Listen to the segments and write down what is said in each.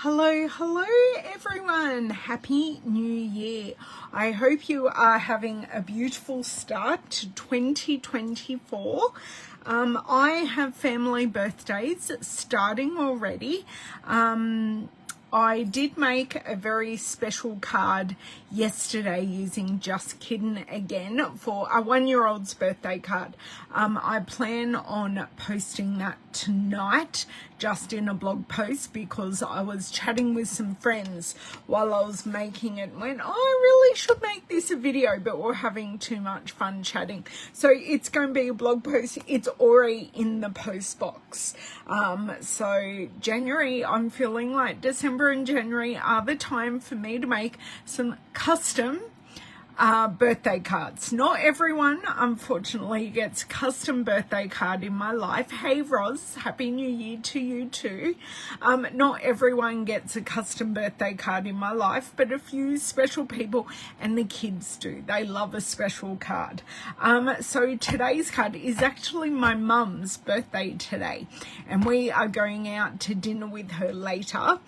Hello everyone. Happy New Year. I hope you are having a beautiful start to 2024. I have family birthdays starting already. I did make a very special card yesterday using Just Kiddin' again for a 1-year-old's birthday card. I plan on posting that tonight just in a blog post because I was chatting with some friends while I was making it and went, oh, I really should make this a video, but we're having too much fun chatting. So it's going to be a blog post. It's already in the post box. So January, I'm feeling like December and January are the time for me to make some custom birthday cards. Not everyone, unfortunately, gets a custom birthday card in my life. Hey, Roz, Happy New Year to you too. Not everyone gets a custom birthday card in my life, but a few special people, and the kids do. They love a special card. So today's card is actually my mum's birthday today, and we are going out to dinner with her later.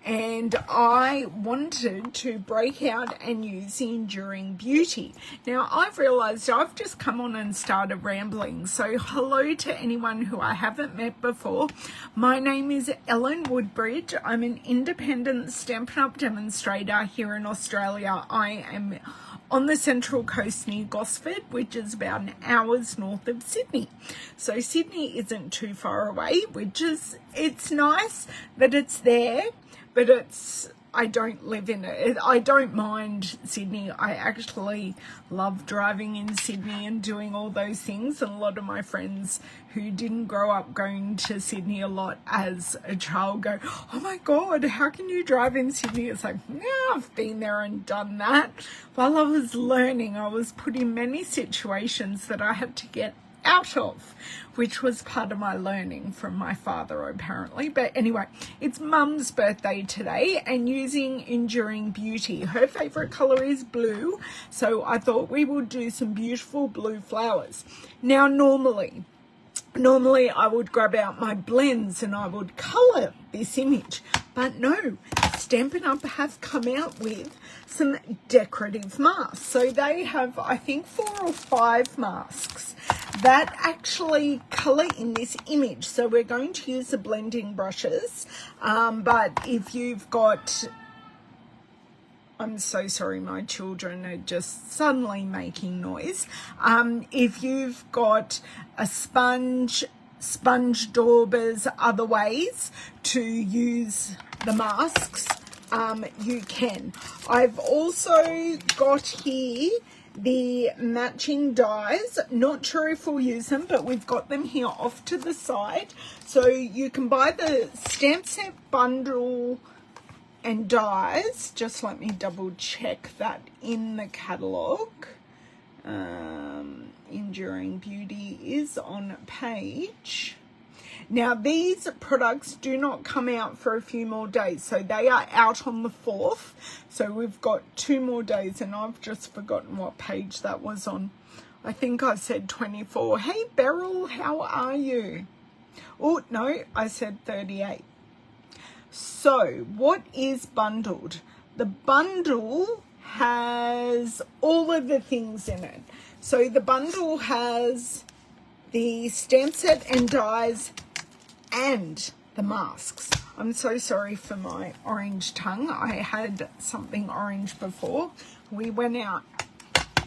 And I wanted to break out and use the Enduring Beauty. Now, I've realised I've just come on and started rambling. So hello to anyone who I haven't met before. My name is Ellen Woodbridge. I'm an independent Stampin' Up! Demonstrator here in Australia. I am on the Central Coast near Gosford, which is about an hour's north of Sydney. So Sydney isn't too far away, it's nice that it's there. But I don't live in it. I don't mind Sydney. I actually love driving in Sydney and doing all those things. And a lot of my friends who didn't grow up going to Sydney a lot as a child go, oh my God, how can you drive in Sydney? It's like, yeah, I've been there and done that. While I was learning, I was put in many situations that I had to get out of, which was part of my learning from my father apparently. But anyway, it's Mum's birthday today and using Enduring Beauty. Her favorite color is blue, so I thought we would do some beautiful blue flowers. Now normally I would grab out my blends and I would color this image, but no, Stampin' Up! Have come out with some decorative masks. So they have, I think, 4 or 5 masks that actually color in this image. So we're going to use the blending brushes, but if you've got, I'm so sorry, my children are just suddenly making noise. If you've got a sponge daubers, other ways to use the masks, you can. I've also got here the matching dies. Not sure if we'll use them, but we've got them here off to the side. So you can buy the stamp set bundle and dies. Just let me double check that in the catalogue. Enduring Beauty is on page. Now these products do not come out for a few more days, so they are out on the 4th. So we've got 2 more days, and I've just forgotten what page that was on. I think I said 24. Hey Beryl, how are you? Oh no, I said 38. So what is bundled? The bundle has all of the things in it. So the bundle has the stamp set and dies and the masks. I'm so sorry for my orange tongue. I had something orange before. We went out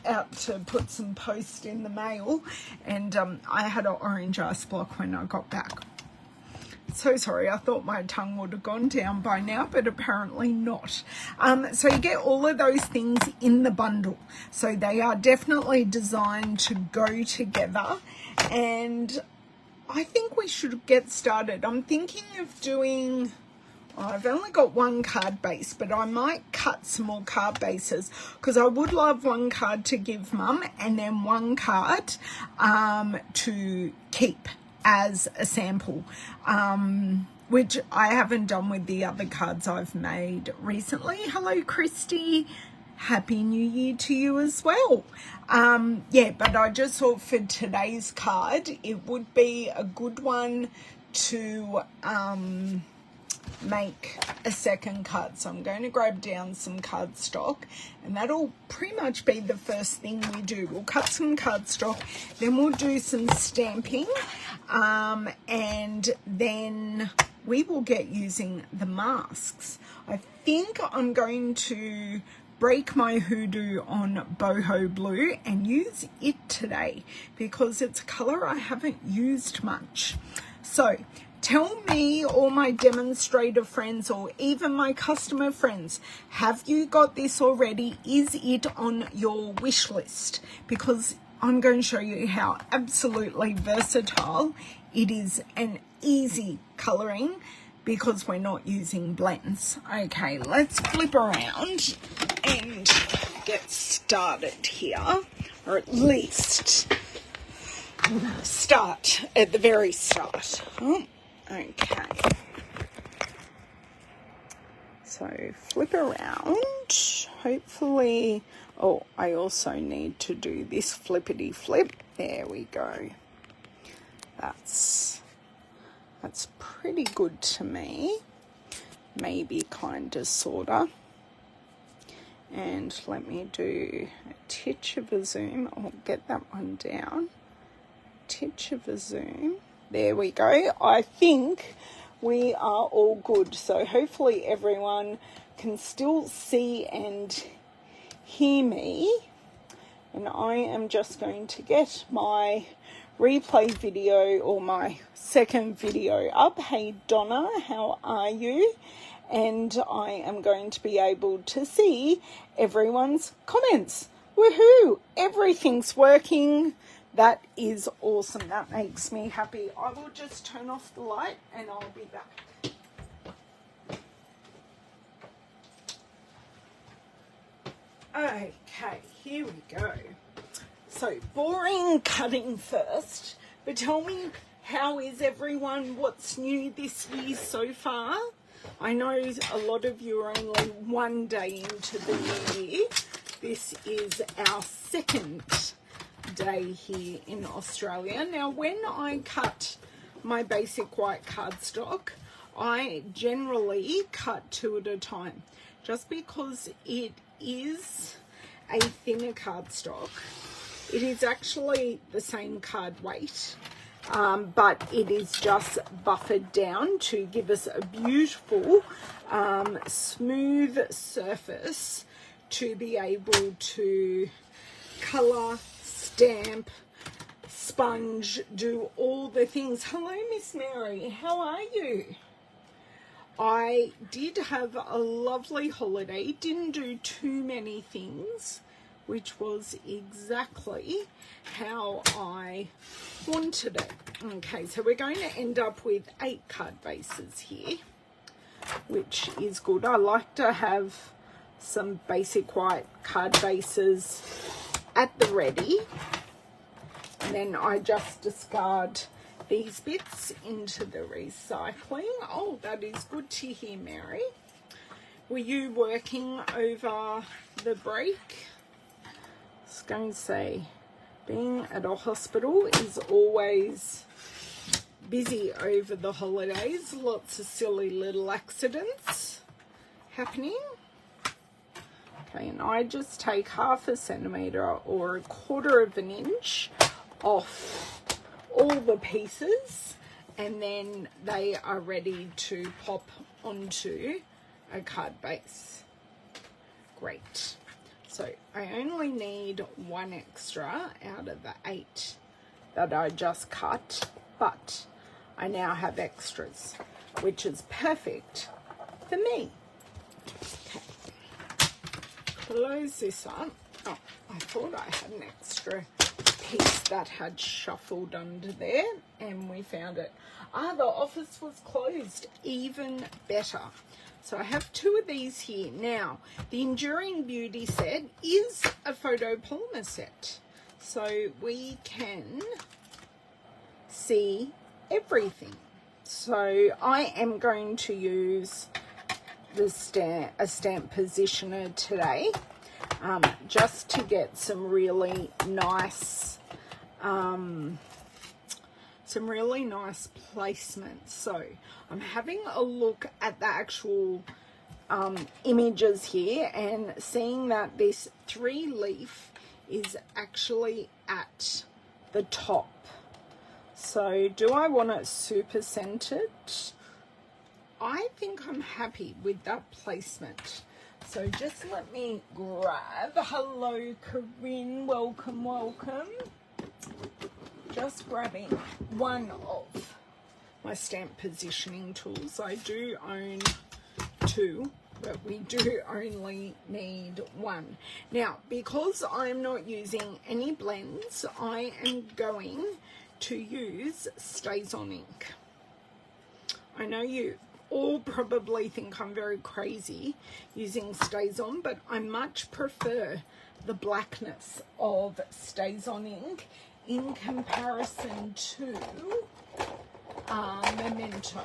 to put some post in the mail, and I had an orange ice block when I got back. So sorry, I thought my tongue would have gone down by now, but apparently not. So you get all of those things in the bundle. So they are definitely designed to go together, and I think we should get started. I'm thinking of doing, I've only got 1 card base, but I might cut some more card bases because I would love 1 card to give Mum and then 1 card to keep as a sample, which I haven't done with the other cards I've made recently. Hello, Christy. Happy New Year to you as well. Yeah, but I just thought for today's card, it would be a good one to make a second card. So I'm going to grab down some cardstock, and that'll pretty much be the first thing we do. We'll cut some cardstock, then we'll do some stamping, and then we will get using the masks. I think I'm going to break my hoodoo on boho blue and use it today because it's a color I haven't used much. So tell me, all my demonstrator friends or even my customer friends, have you got this already? Is it on your wish list? Because I'm going to show you how absolutely versatile it is and easy coloring because we're not using blends. Okay, let's flip around and get started here, or at least start at the very start. Oh, okay. So flip around, hopefully. Oh, I also need to do this flippity flip. There we go. That's pretty good to me. Maybe kind of, sorta. And let me do a titch of a zoom. I'll get that one down. Titch of a zoom. There we go. I think we are all good. So hopefully everyone can still see and hear me. And I am just going to get my replay video or my second video up. Hey Donna, how are you? And I am going to be able to see everyone's comments. Woohoo! Everything's working. That is awesome. That makes me happy. I will just turn off the light and I'll be back. Okay, here we go. So, boring cutting first, but tell me, how is everyone? What's new this year so far? I know a lot of you are only one day into the new year. This is our second day here in Australia. Now, when I cut my basic white cardstock, I generally cut 2 at a time, just because it is a thinner cardstock. It is actually the same card weight, but it is just buffered down to give us a beautiful smooth surface to be able to colour, stamp, sponge, do all the things. Hello, Miss Mary, how are you? I did have a lovely holiday, didn't do too many things, which was exactly how I wanted it. Okay, so we're going to end up with 8 card bases here, which is good. I like to have some basic white card bases at the ready, and then I just discard these bits into the recycling. Oh, that is good to hear, Mary. Were you working over the break? I was going to say, being at a hospital is always busy over the holidays. Lots of silly little accidents happening. Okay, and I just take 1/2 centimetre or 1/4 of an inch off all the pieces, and then they are ready to pop onto a card base. Great. So I only need 1 extra out of the 8 that I just cut, but I now have extras, which is perfect for me. Okay. Close this up. Oh, I thought I had an extra piece that had shuffled under there, and we found it. Ah, the office was closed. Even better. So I have 2 of these here. Now, the Enduring Beauty set is a photopolymer set, so we can see everything. So I am going to use a stamp positioner today, just to get some really nice some really nice placements. So I'm having a look at the actual images here and seeing that this 3-leaf is actually at the top. So do I want it super centered? I think I'm happy with that placement. So just let me grab, hello Corinne, welcome, welcome. Just grabbing one of my stamp positioning tools. I do own 2, but we do only need 1. Now, because I'm not using any blends, I am going to use Stays On ink. I know you all probably think I'm very crazy using Stays On, but I much prefer the blackness of Stays On ink in comparison to Memento.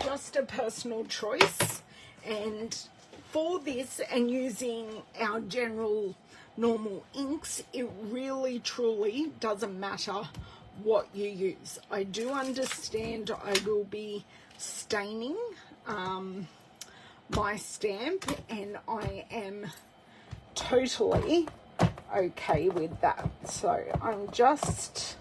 Just a personal choice, and for this and using our general normal inks, it really truly doesn't matter what you use. I do understand I will be staining my stamp, and I am totally okay with that. So I'm just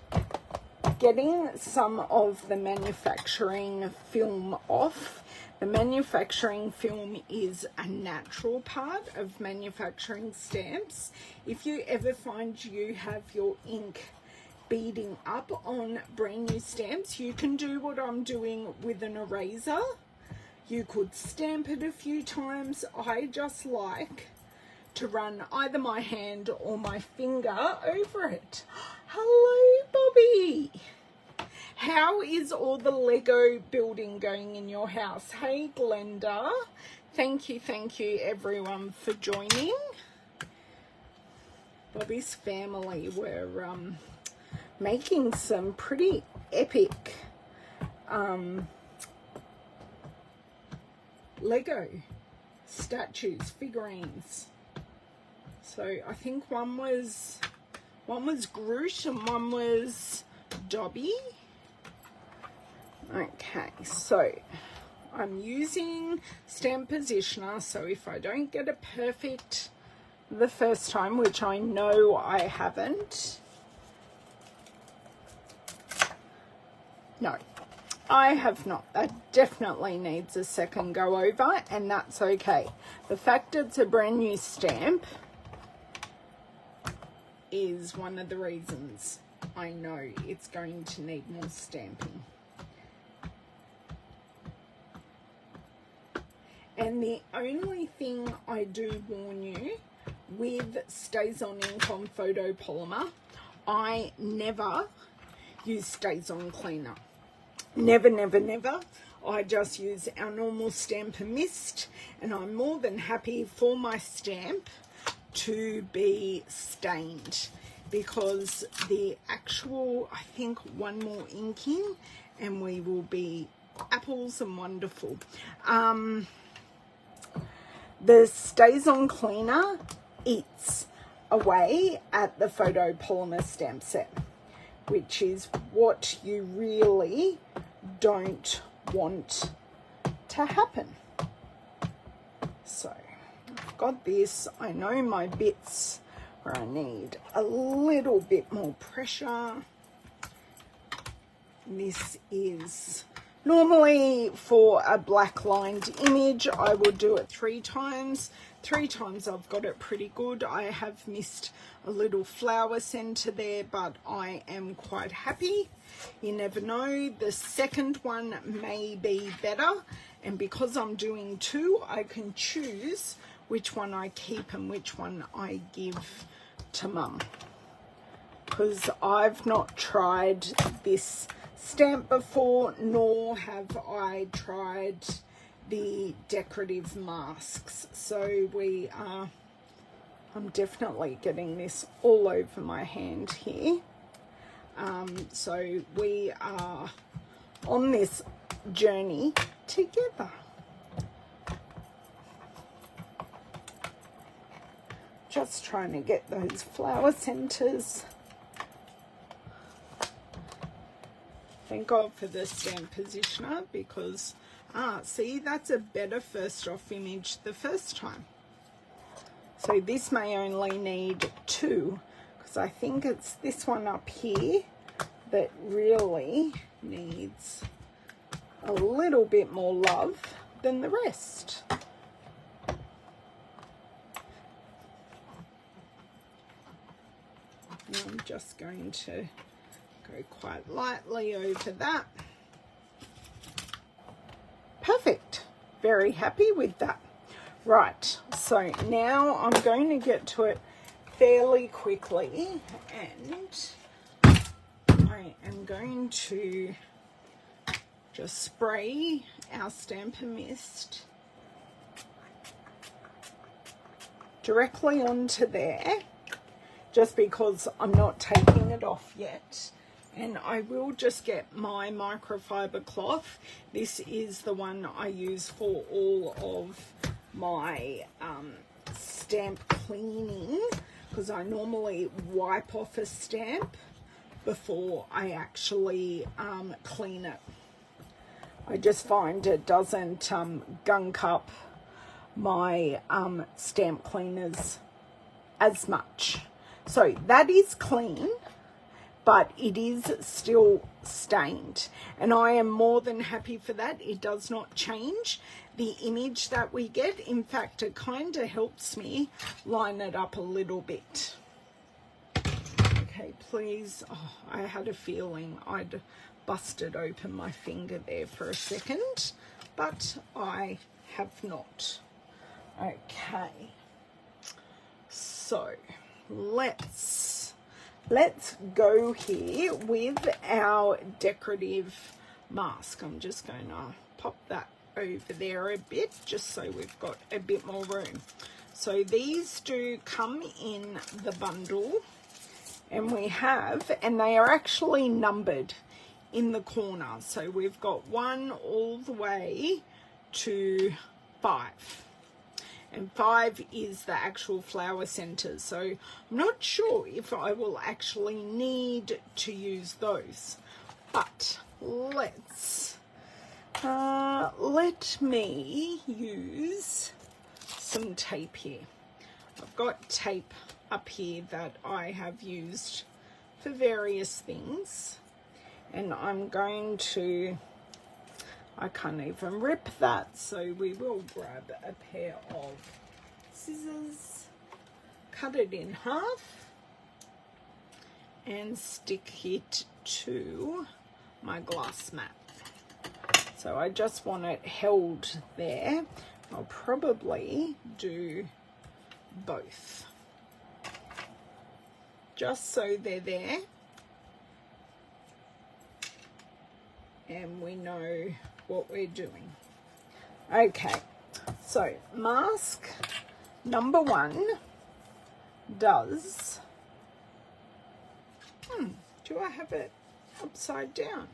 getting some of the manufacturing film off. The manufacturing film is a natural part of manufacturing stamps. If you ever find you have your ink beading up on brand new stamps, you can do what I'm doing with an eraser. You could stamp it a few times. I just like to run either my hand or my finger over it. Hello, Bobby. How is all the Lego building going in your house? Hey, Glenda. Thank you everyone for joining. Bobby's family were making some pretty epic Lego statues, figurines. So I think one was Groot and one was Dobby. Okay, so I'm using Stamp Positioner, so if I don't get it perfect the first time, which I know I haven't, no, I have not. That definitely needs a second go over, and that's okay. The fact it's a brand new stamp is one of the reasons I know it's going to need more stamping. And the only thing I do warn you, with Stays On ink on photopolymer, I never use Stays On cleaner. Never, never, never. I just use our normal Stampin' Mist, and I'm more than happy for my stamp to be stained, because the actual, I think one more inking and we will be apples and wonderful. The Stays On cleaner eats away at the photopolymer stamp set, which is what you really don't want to happen. So I've got this. I know my bits where I need a little bit more pressure. This is normally for a black lined image, I would do it 3 times. 3 times I've got it pretty good. I have missed a little flower center there, but I am quite happy. You never know, the second one may be better, and because I'm doing 2, I can choose which one I keep and which one I give to Mum, because I've not tried this stamp before, nor have I tried the decorative masks. So I'm definitely getting this all over my hand here. So we are on this journey together. Just trying to get those flower centers Thank God for the stamp positioner, because, see, that's a better first off image the first time. So this may only need 2, because I think it's this one up here that really needs a little bit more love than the rest. Now I'm just going to go quite lightly over that. Perfect. Very happy with that. Right, so now I'm going to get to it fairly quickly, and I am going to just spray our Stampin' Mist directly onto there, just because I'm not taking it off yet. And I will just get my microfiber cloth. This is the one I use for all of my stamp cleaning, because I normally wipe off a stamp before I actually clean it. I just find it doesn't gunk up my stamp cleaners as much. So that is clean, but it is still stained, and I am more than happy for that. It does not change the image that we get. In fact, it kind of helps me line it up a little bit. Okay, please. Oh, I had a feeling I'd busted open my finger there for a second, but I have not. Okay, so let's go here with our decorative mask. I'm just going to pop that over there a bit, just so we've got a bit more room. So these do come in the bundle, and we have, and they are actually numbered in the corner. So we've got 1 all the way to 5. And 5 is the actual flower centers. So I'm not sure if I will actually need to use those. But let me use some tape here. I've got tape up here that I have used for various things. And I'm going to, I can't even rip that, so we will grab a pair of scissors, cut it in half, and stick it to my glass mat. So I just want it held there. I'll probably do both, just so they're there and we know what we're doing. Okay, so mask number 1 does, do I have it upside down?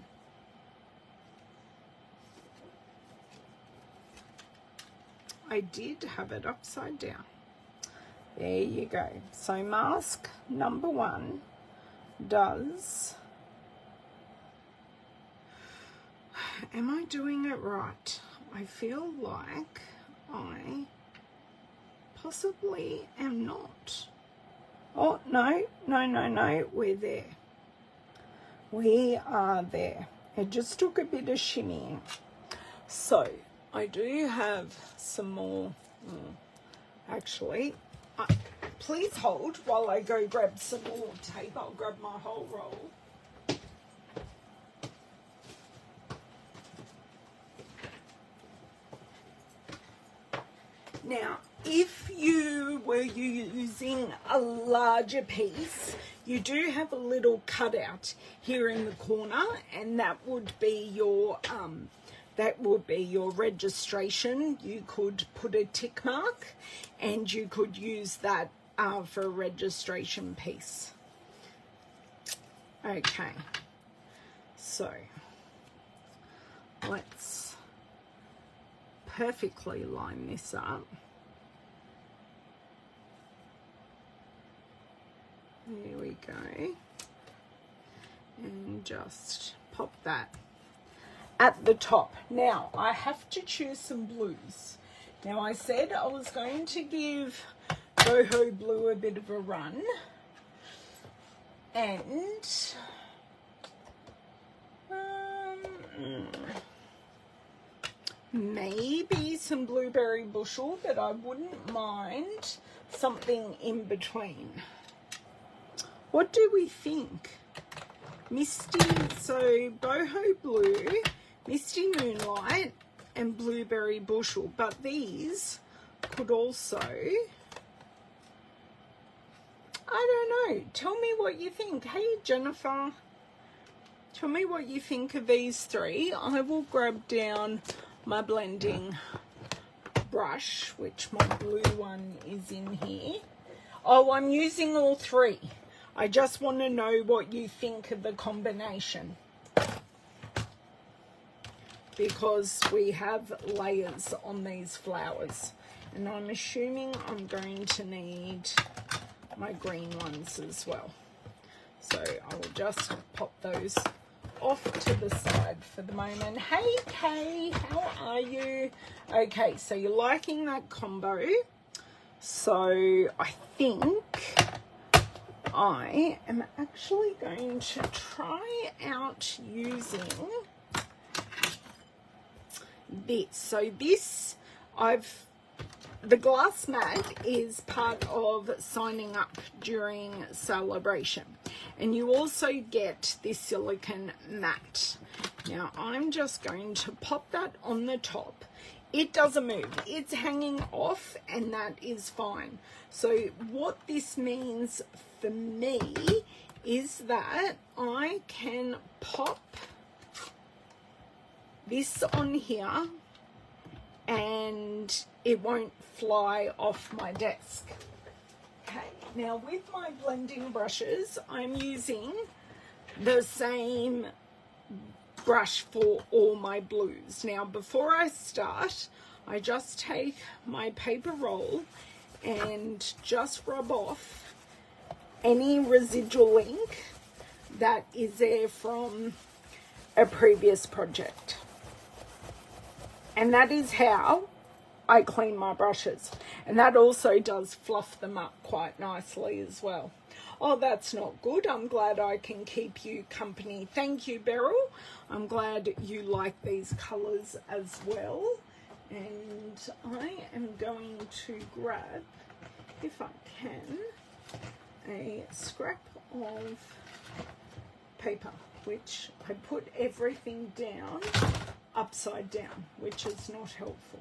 I did have it upside down. There you go. So mask number 1 does, am I doing it right? I feel like I possibly am not. Oh, no, we're there. We are there. It just took a bit of shimmying. So I do have some more, actually, please hold while I go grab some more tape. I'll grab my whole roll. Now, if you were using a larger piece, you do have a little cutout here in the corner, and that would be your registration. You could put a tick mark, and you could use that for a registration piece. Okay, so let's perfectly line this up. There we go. And just pop that at the top. Now I have to choose some blues. Now I said I was going to give Boho Blue a bit of a run, and maybe some Blueberry Bushel, but I wouldn't mind something in between. What do we think? Misty, so Boho Blue, Misty Moonlight, and Blueberry Bushel, but these could also, I don't know, tell me what you think. Hey Jennifer, tell me what you think of these three. I will grab down my blending brush, which my blue one is in here. Oh, I'm using all three. I just want to know what you think of the combination, because we have layers on these flowers, and I'm assuming I'm going to need my green ones as well. So I will just pop those off to the side for the moment. Hey Kay, how are you? Okay, so you're liking that combo. So I think I am actually going to try out using this. So this, the glass mat is part of signing up during celebration, and you also get this silicone mat. Now I'm just going to pop that on the top. It doesn't move, it's hanging off, and that is fine. So what this means for me is that I can pop this on here and it won't fly off my desk. Okay, now with my blending brushes, I'm using the same brush for all my blues. Now before I start, I just take my paper roll and just rub off any residual ink that is there from a previous project. And that is how I clean my brushes. And that also does fluff them up quite nicely as well. Oh, that's not good. I'm glad I can keep you company. Thank you, Beryl. I'm glad you like these colours as well. And I am going to grab, if I can, a scrap of paper, which I put everything down upside down, which is not helpful.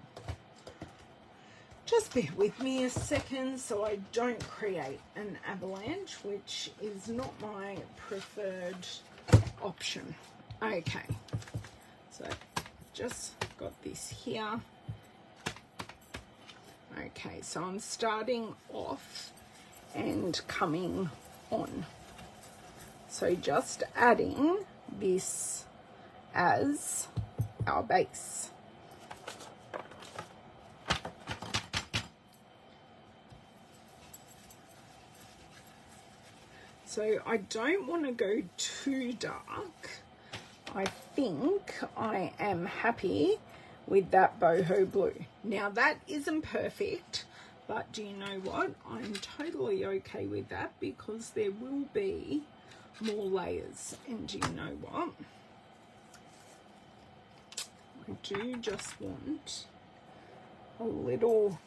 Just bear with me a second so I don't create an avalanche, which is not my preferred option. Okay, so just got this here. Okay, so I'm starting off and coming on. So just adding this as our base. So I don't want to go too dark. I think I am happy with that boho blue. Now that isn't perfect, but do you know what? I'm totally okay with that because there will be more layers. And do you know what? I do just want a little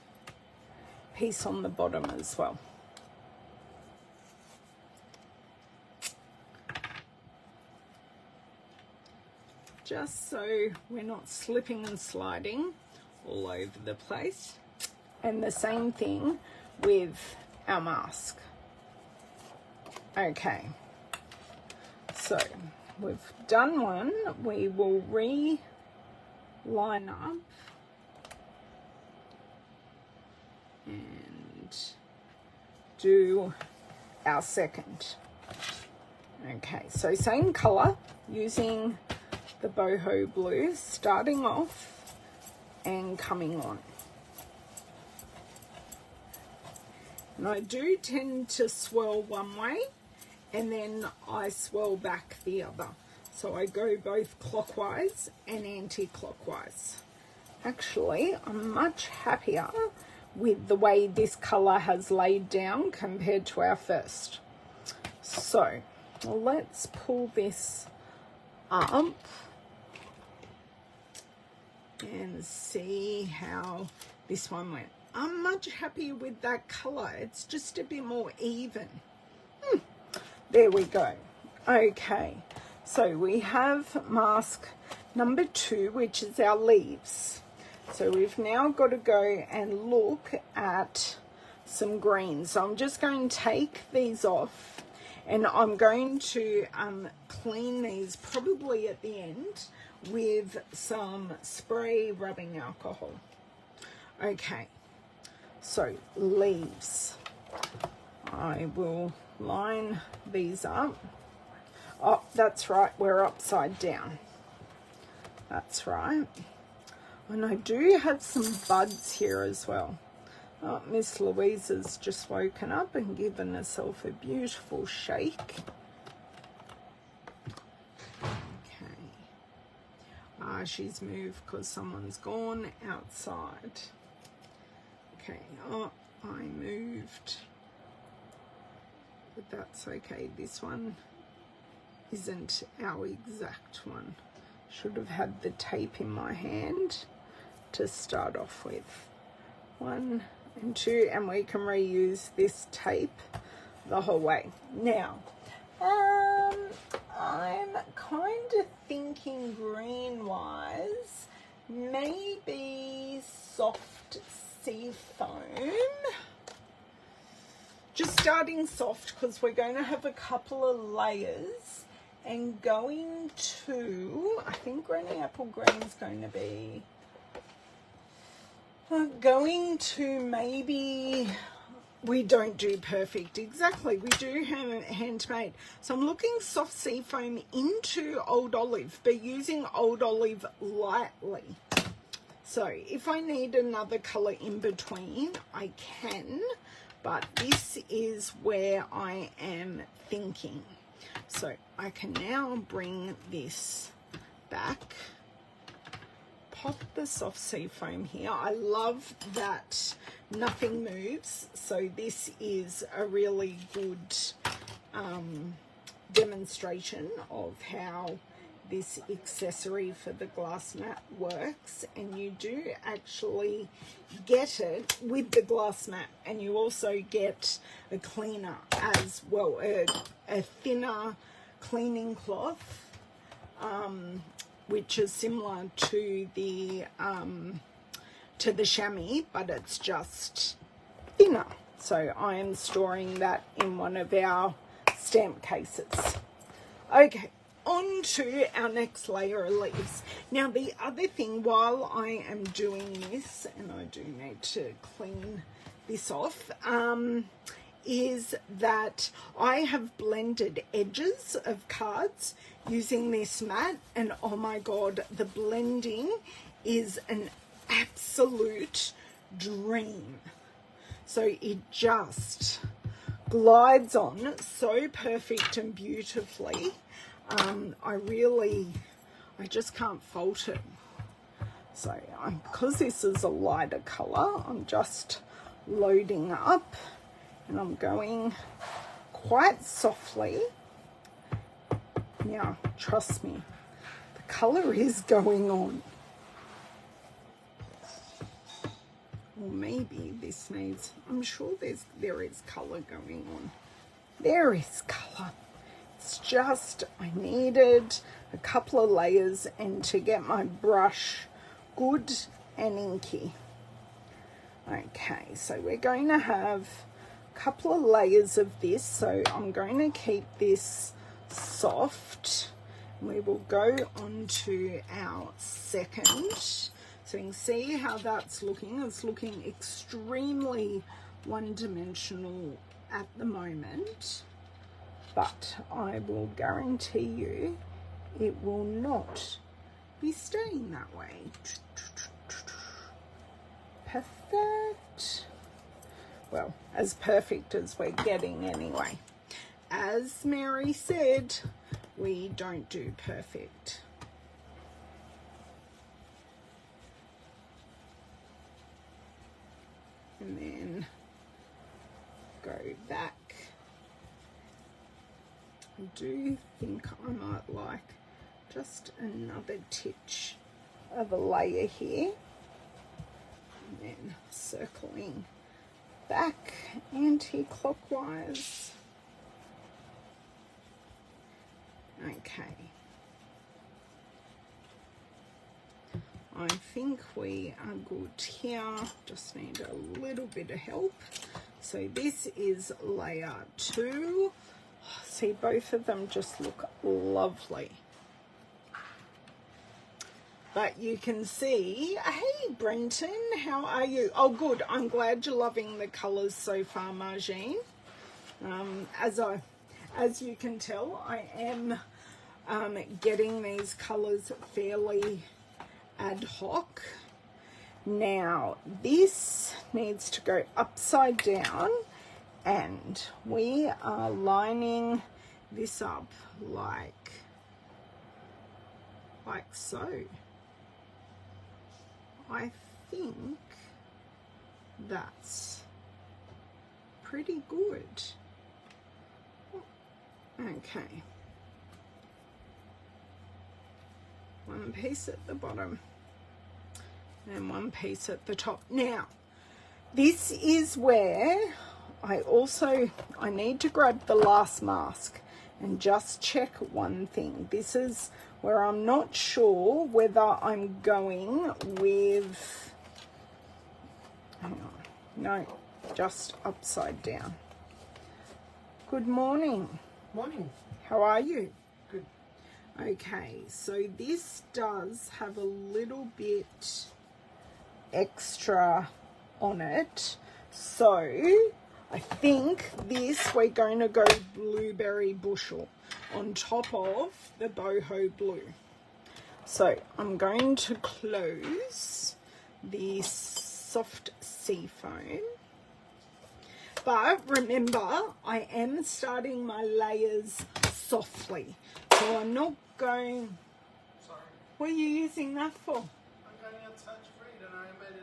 piece on the bottom as well. Just so we're not slipping and sliding all over the place. And the same thing with our mask. Okay, so we've done one. We will line up and do our second. Okay, so same color, using the boho blue, starting off and coming on. And I do tend to swirl one way and then I swirl back the other. So I go both clockwise and anti-clockwise. Actually, I'm much happier with the way this colour has laid down compared to our first. So let's pull this up and see how this one went. I'm much happier with that colour. It's just a bit more even. There we go. Okay, so we have mask number 2, which is our leaves. So we've now got to go and look at some greens. So I'm just going to take these off, and I'm going to clean these probably at the end with some spray rubbing alcohol. Okay, so leaves. I will line these up. Oh, that's right, we're upside down. That's right. And I do have some buds here as well. Oh, Miss Louisa's just woken up and given herself a beautiful shake. Okay. She's moved because someone's gone outside. Okay, oh, I moved. But that's okay. This one isn't our exact one. Should have had the tape in my hand to start off with. 1 and 2, and we can reuse this tape the whole way. Now, I'm kind of thinking green wise, maybe soft sea foam. Just starting soft because we're going to have a couple of layers, and going to, I think Granny Apple Green is going to be, going to maybe, we don't do perfect, exactly, we do have handmade. So I'm looking soft sea foam into Old Olive, but using Old Olive lightly. So if I need another colour in between, I can, but this is where I am thinking. So I can now bring this back, pop the soft sea foam here. I love that nothing moves, so this is a really good demonstration of how this accessory for the glass mat works. And you do actually get it with the glass mat, and you also get a cleaner as well, a thinner cleaning cloth, which is similar to the chamois, but it's just thinner. So I am storing that in one of our stamp cases. Okay, on to our next layer of leaves. Now the other thing, while I am doing this, and I do need to clean this off, is that I have blended edges of cards using this mat, and oh my god, the blending is an absolute dream. So it just glides on so perfect and beautifully. I just can't fault it. So because this is a lighter color, I'm just loading up, and I'm going quite softly. Now, trust me, the color is going on. Or maybe this needs, I'm sure there is color going on. There is color. It's just, I needed a couple of layers and to get my brush good and inky. Okay, so we're going to have a couple of layers of this. So I'm going to keep this soft. We will go on to our second. So you can see how that's looking. It's looking extremely one-dimensional at the moment, but I will guarantee you it will not be staying that way. Perfect. Well, as perfect as we're getting anyway. As Mary said, we don't do perfect. And then go back. I do think I might like just another titch of a layer here. And then circling back anti-clockwise. Okay. I think we are good here. Just need a little bit of help. So this is layer 2. See, both of them just look lovely. But you can see, hey Brenton, how are you? Oh good, I'm glad you're loving the colours so far, Margine. As you can tell, I am getting these colours fairly ad hoc. Now this needs to go upside down, and we are lining this up like so. I think that's pretty good. Okay. One piece at the bottom and one piece at the top. Now, this is where I need to grab the last mask and just check one thing. This is where I'm not sure whether I'm going with, hang on, no, just upside down. Good morning. Morning. How are you? Good. Okay, so this does have a little bit extra on it. So I think this, we're going to go blueberry bushel on top of the boho blue. So I'm going to close the soft sea foam. But remember, I am starting my layers softly. So I'm not going... Sorry. What are you using that for? I'm going outside to read and I made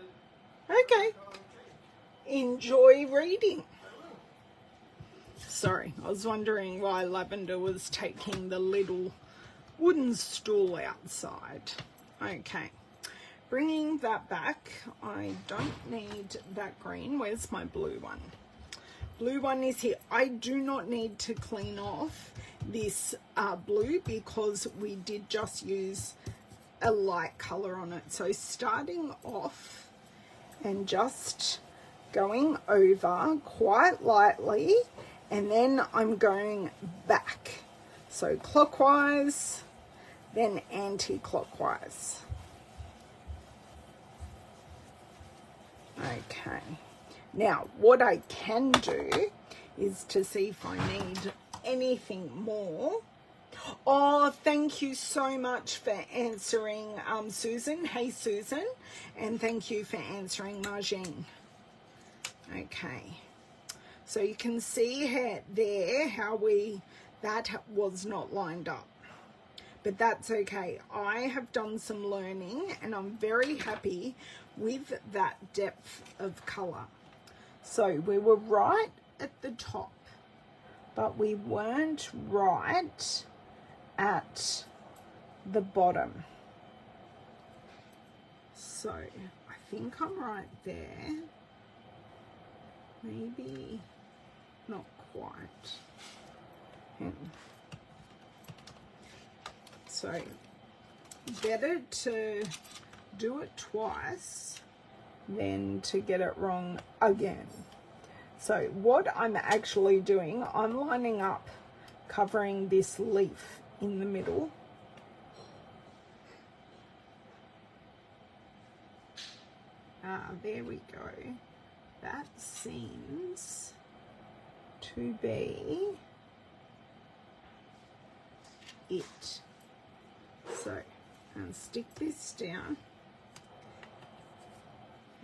it... Okay. Enjoy reading. Sorry, I was wondering why Lavender was taking the little wooden stool outside. Okay. Bringing that back, I don't need that green. Where's my blue one? Blue one is here. I do not need to clean off this blue because we did just use a light color on it. So starting off and just going over quite lightly, and then I'm going back. So clockwise, then anti-clockwise. Okay. Now, what I can do is to see if I need anything more. Oh, thank you so much for answering, Susan. Hey, Susan. And thank you for answering, Margine. Okay. So you can see how that was not lined up. But that's okay. I have done some learning and I'm very happy with that depth of colour. So we were right at the top, but we weren't right at the bottom. So I think I'm right there. Maybe not quite. So better to do it twice than to get it wrong again. So what I'm actually doing, I'm lining up, covering this leaf in the middle. There we go. That seems to be it. So, and stick this down.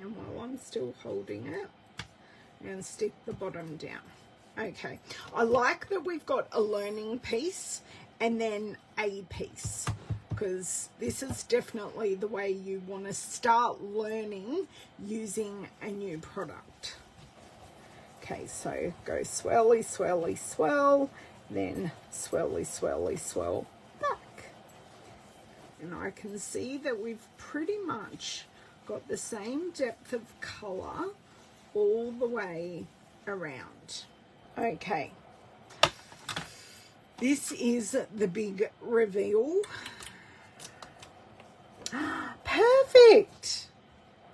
And while I'm still holding it, and stick the bottom down. Okay, I like that we've got a learning piece and then a piece, because this is definitely the way you want to start learning using a new product. Okay, so go swirly, swirly, swirl, then swirly, swirly, swirl back. And I can see that we've pretty much got the same depth of colour all the way around. Okay, this is the big reveal. Perfect,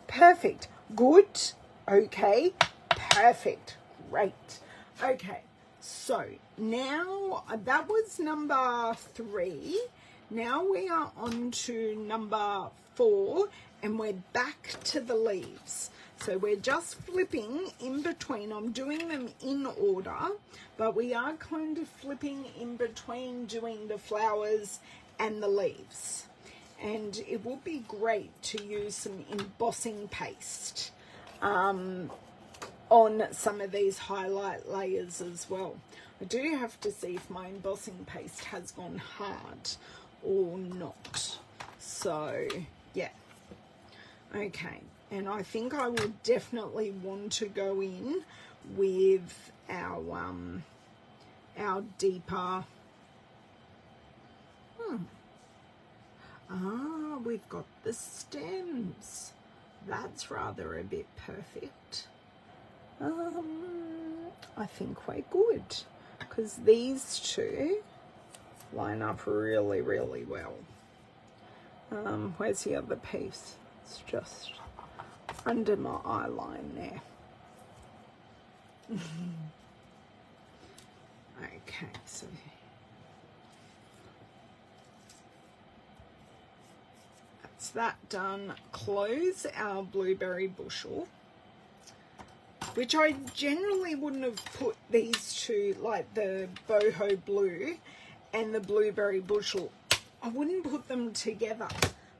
perfect, good, okay, perfect, great. Okay, so now that was number 3. Now we are on to number 4, and we're back to the leaves. So we're just flipping in between. I'm doing them in order, but we are kind of flipping in between doing the flowers and the leaves. And it would be great to use some embossing paste on some of these highlight layers as well. I do have to see if my embossing paste has gone hard or not. So, yeah. Okay. And I think I will definitely want to go in with our deeper. We've got the stems. That's rather a bit perfect. I think we're good, because these two line up really, really well. Where's the other piece? It's just under my eye line there. Okay, so that's that done. Close our blueberry bushel, which I generally wouldn't have put these two, like the boho blue and the blueberry bushel, I wouldn't put them together.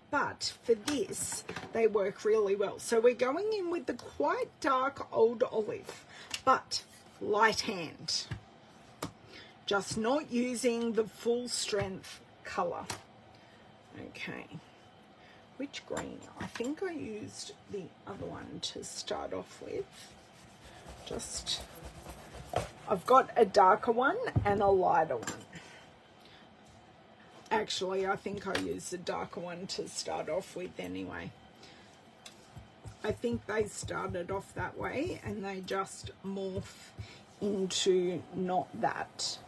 But for this, they work really well. So we're going in with the quite dark old olive, but light hand. Just not using the full strength colour. Okay. Which green? I think I used the other one to start off with. I've got a darker one and a lighter one. Actually, I think I used the darker one to start off with anyway. I think they started off that way and they just morph into not that.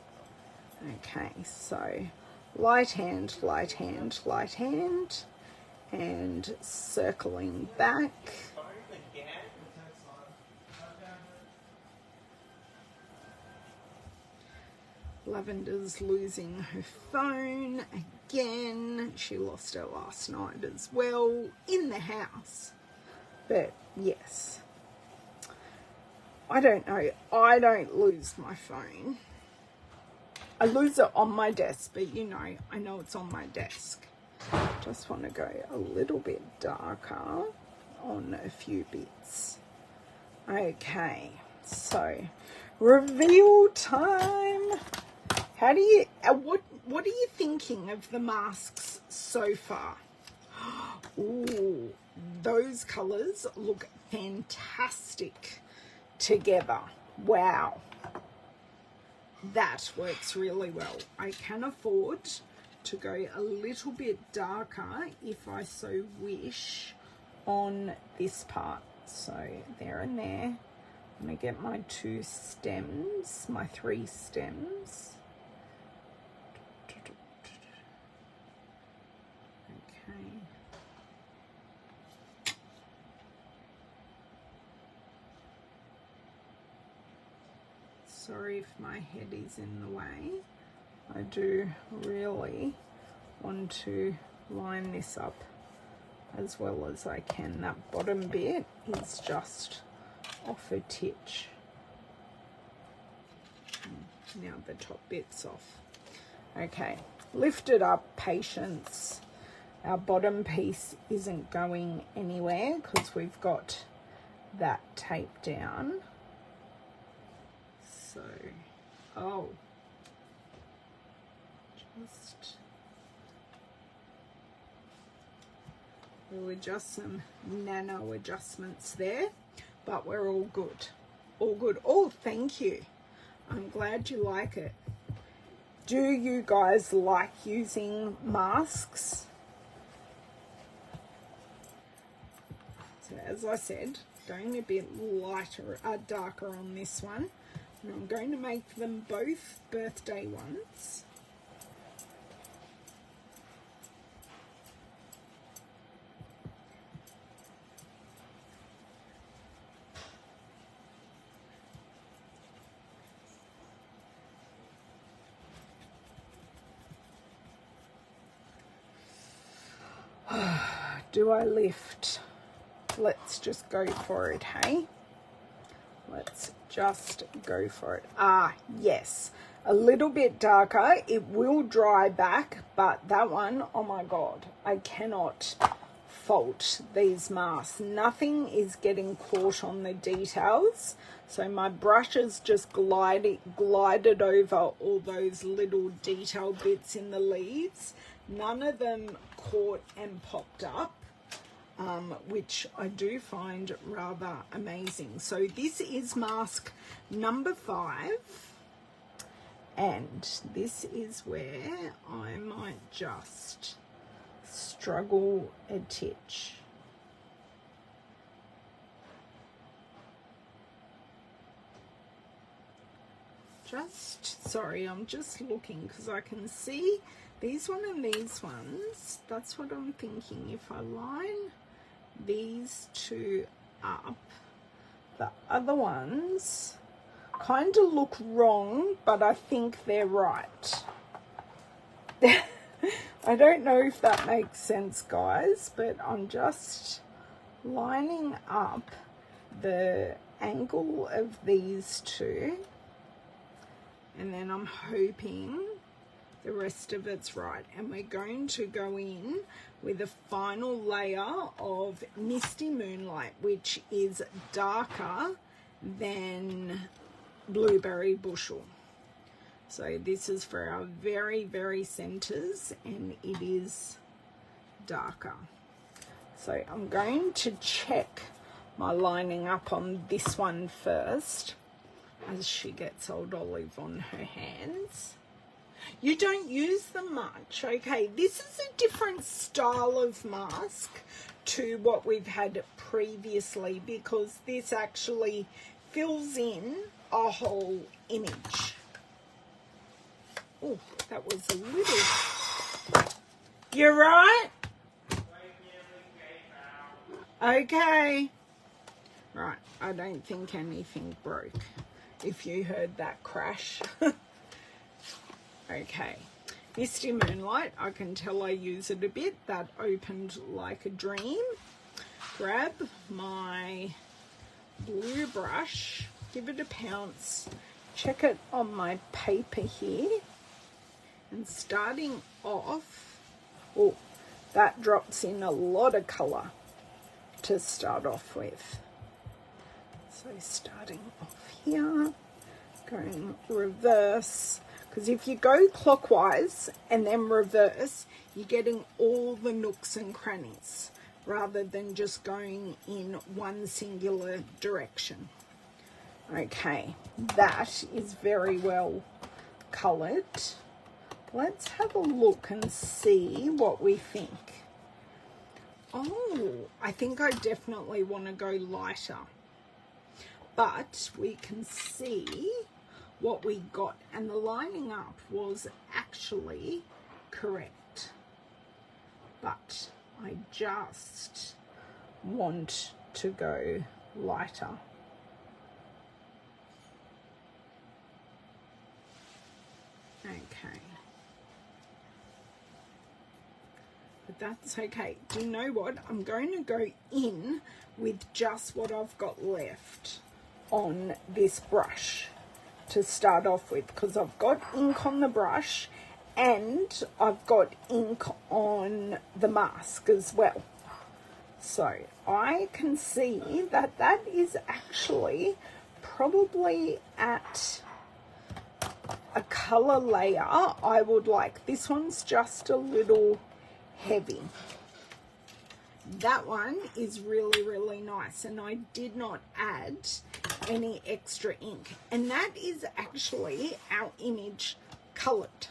Okay, so light hand, light hand, light hand, and circling back. Lavender's losing her phone again. She lost it last night as well in the house. But yes, I don't know. I don't lose my phone. I lose it on my desk, but you know, I know it's on my desk. Just want to go a little bit darker on a few bits. Okay, so reveal time. How do you, what are you thinking of the masks so far? Ooh, those colours look fantastic together. Wow. That works really well. I can afford to go a little bit darker if I so wish on this part. So there and there. I'm going to get my 2 stems, my 3 stems. Okay. Sorry if my head is in the way. I do really want to line this up as well as I can. That bottom bit is just off a titch. Now the top bit's off. Okay, lift it up, patience. Our bottom piece isn't going anywhere because we've got that tape down. So, oh, Just we'll adjust some nano adjustments there, but we're all good. All good. Oh, thank you. I'm glad you like it. Do you guys like using masks? So as I said, going a bit lighter, darker on this one. And I'm going to make them both birthday ones. Do I lift? Let's just go for it, hey? Let's just go for it. Ah, yes. A little bit darker. It will dry back, but that one, oh my God, I cannot fault these masks. Nothing is getting caught on the details. So my brush has just glided over all those little detail bits in the leaves. None of them caught and popped up. Which I do find rather amazing. So this is mask number 5, and this is where I might just struggle a titch. Sorry, I'm just looking because I can see these one and these ones. That's what I'm thinking. If I line these two up, the other ones kind of look wrong, but I think they're right. I don't know if that makes sense, guys, but I'm just lining up the angle of these two, and then I'm hoping the rest of it's right. And we're going to go in with a final layer of Misty Moonlight, which is darker than Blueberry Bushel. So this is for our very, very centers, and it is darker. So I'm going to check my lining up on this one first, as she gets old olive on her hands. You don't use them much. Okay, this is a different style of mask to what we've had previously, because this actually fills in a whole image. Oh, that was a little... You're right? Okay. Right, I don't think anything broke, if you heard that crash. Okay, Misty Moonlight, I can tell I use it a bit. That opened like a dream. Grab my blue brush, give it a pounce, check it on my paper here, and starting off, oh, that drops in a lot of colour to start off with. So starting off here, going reverse, because if you go clockwise and then reverse, you're getting all the nooks and crannies rather than just going in one singular direction. Okay, that is very well coloured. Let's have a look and see what we think. Oh, I think I definitely want to go lighter. But we can see what we got, and the lining up was actually correct. But I just want to go lighter. Okay. But that's okay. Do you know what? I'm going to go in with just what I've got left on this brush to start off with, because I've got ink on the brush and I've got ink on the mask as well. So I can see that that is actually probably at a color layer, I would like, this one's just a little heavy. That one is really, really nice, and I did not add any extra ink. And that is actually our image colored.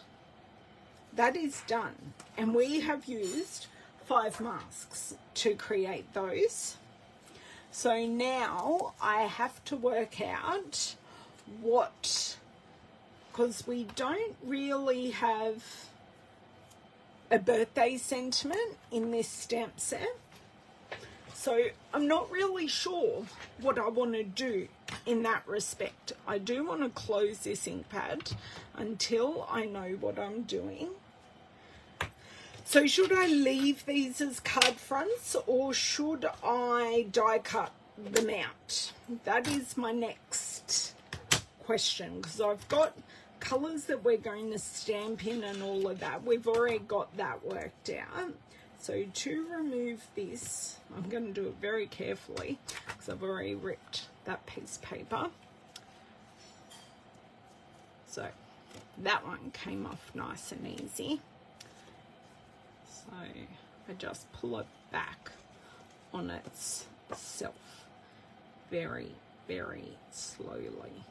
That is done, and we have used 5 masks to create those. So now I have to work out what, because we don't really have a birthday sentiment in this stamp set. So I'm not really sure what I want to do in that respect. I do want to close this ink pad until I know what I'm doing. So should I leave these as card fronts, or should I die cut them out? That is my next question, because I've got colours that we're going to stamp in and all of that. We've already got that worked out. So to remove this, I'm going to do it very carefully because I've already ripped that piece of paper. So that one came off nice and easy. So I just pull it back on itself very, very slowly,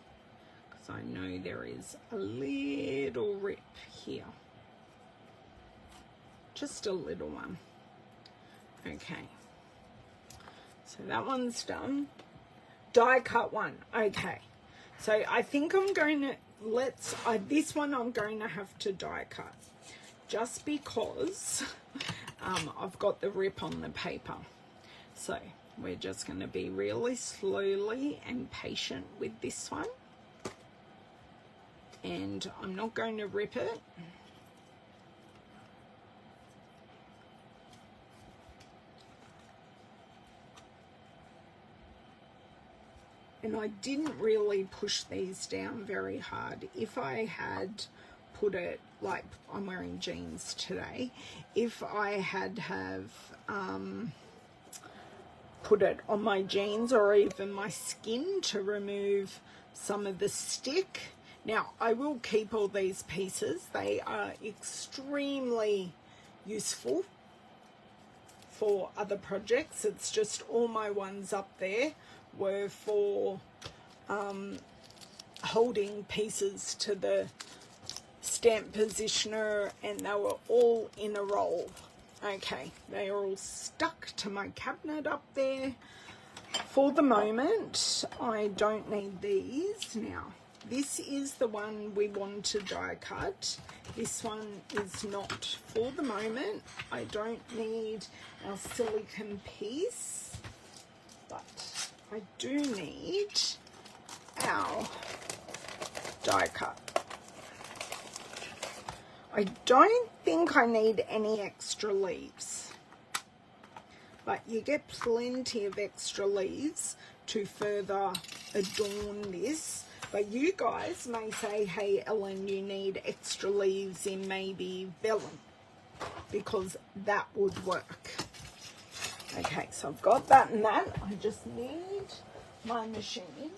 because I know there is a little rip here. Just a little one. Okay. So that one's done. Die cut one. Okay. So I think I'm going to, this one I'm going to have to die cut. Just because I've got the rip on the paper. So we're just going to be really slowly and patient with this one. And I'm not going to rip it. And I didn't really push these down very hard. If I had put it, like I'm wearing jeans today, if I had put it on my jeans or even my skin to remove some of the stick. Now I will keep all these pieces. They are extremely useful for other projects. It's just all my ones up there were for holding pieces to the stamp positioner, and they were all in a roll. Okay, they are all stuck to my cabinet up there. For the moment, I don't need these. Now, this is the one we want to die cut. This one is not for the moment. I don't need our silicone piece, but I do need our die cut. I don't think I need any extra leaves, but you get plenty of extra leaves to further adorn this. But you guys may say, hey Ellen, you need extra leaves in maybe vellum, because that would work. Okay, so I've got that and that. I just need my machine,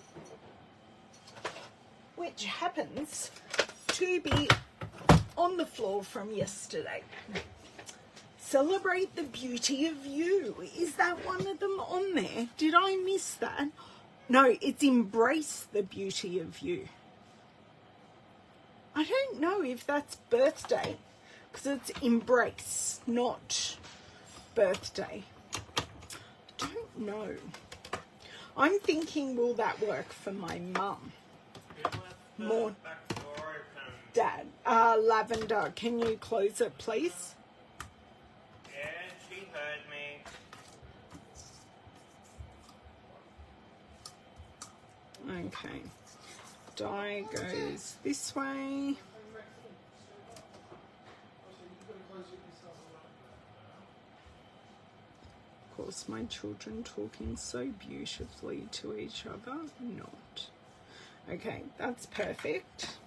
which happens to be on the floor from yesterday. Celebrate the beauty of you. Is that one of them on there? Did I miss that? No, it's embrace the beauty of you. I don't know if that's birthday, because it's embrace, not birthday. I don't know. I'm thinking, will that work for my mum? More. Dad, Lavender, can you close it, please? Yeah, she heard me. Okay. Die goes this way. Of course, my children talking so beautifully to each other. Not. Okay, that's perfect.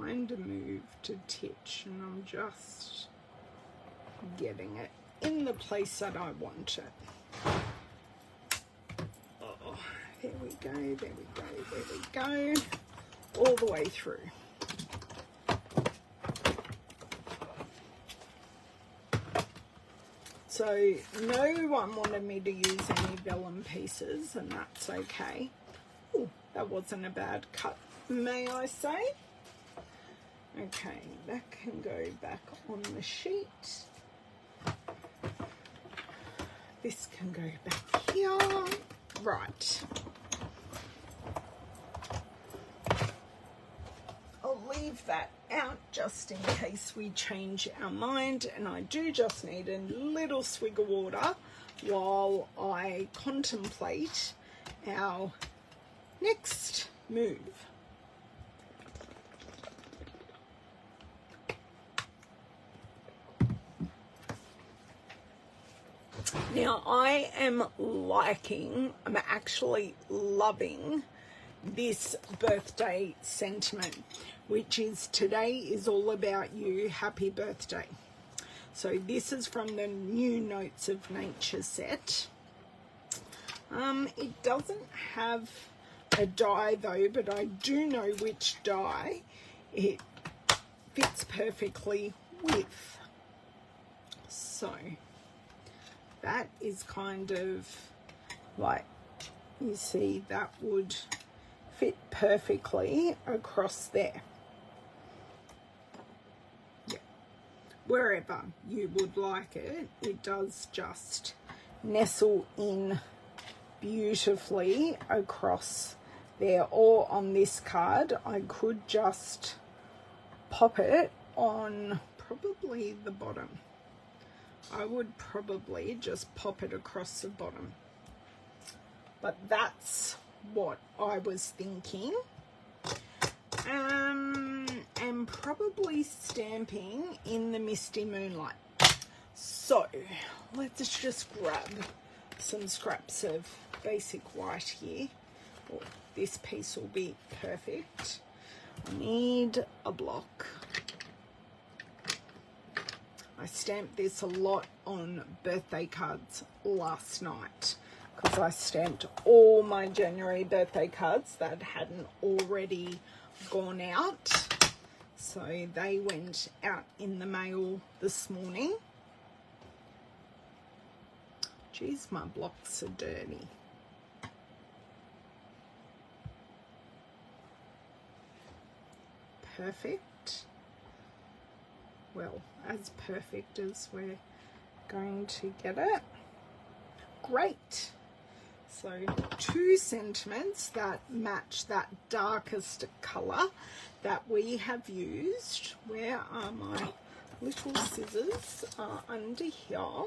kind of moved a titch, and I'm just getting it in the place that I want it. Oh, there we go, there we go, there we go, all the way through. So no one wanted me to use any vellum pieces, and that's okay. Ooh, that wasn't a bad cut, may I say. Okay, that can go back on the sheet. This can go back here. Right. I'll leave that out just in case we change our mind, and I do just need a little swig of water while I contemplate our next move. Now I am I'm actually loving this birthday sentiment, which is today is all about you, happy birthday. So this is from the New Notes of Nature set. It doesn't have a die though, but I do know which die it fits perfectly with. So that is kind of like, you see, that would fit perfectly across there. Yeah, wherever you would like it, it does just nestle in beautifully across there. Or on this card, I could just pop it on probably the bottom. I would probably just pop it across the bottom. But that's what I was thinking. And probably stamping in the misty moonlight. So let's just grab some scraps of basic white here. Oh, this piece will be perfect. I need a block. I stamped this a lot on birthday cards last night because I stamped all my January birthday cards that hadn't already gone out. So they went out in the mail this morning. Geez, my blocks are dirty. Perfect. Well, as perfect as we're going to get it. Great. So 2 sentiments that match that darkest colour that we have used. Where are my little scissors? Under here.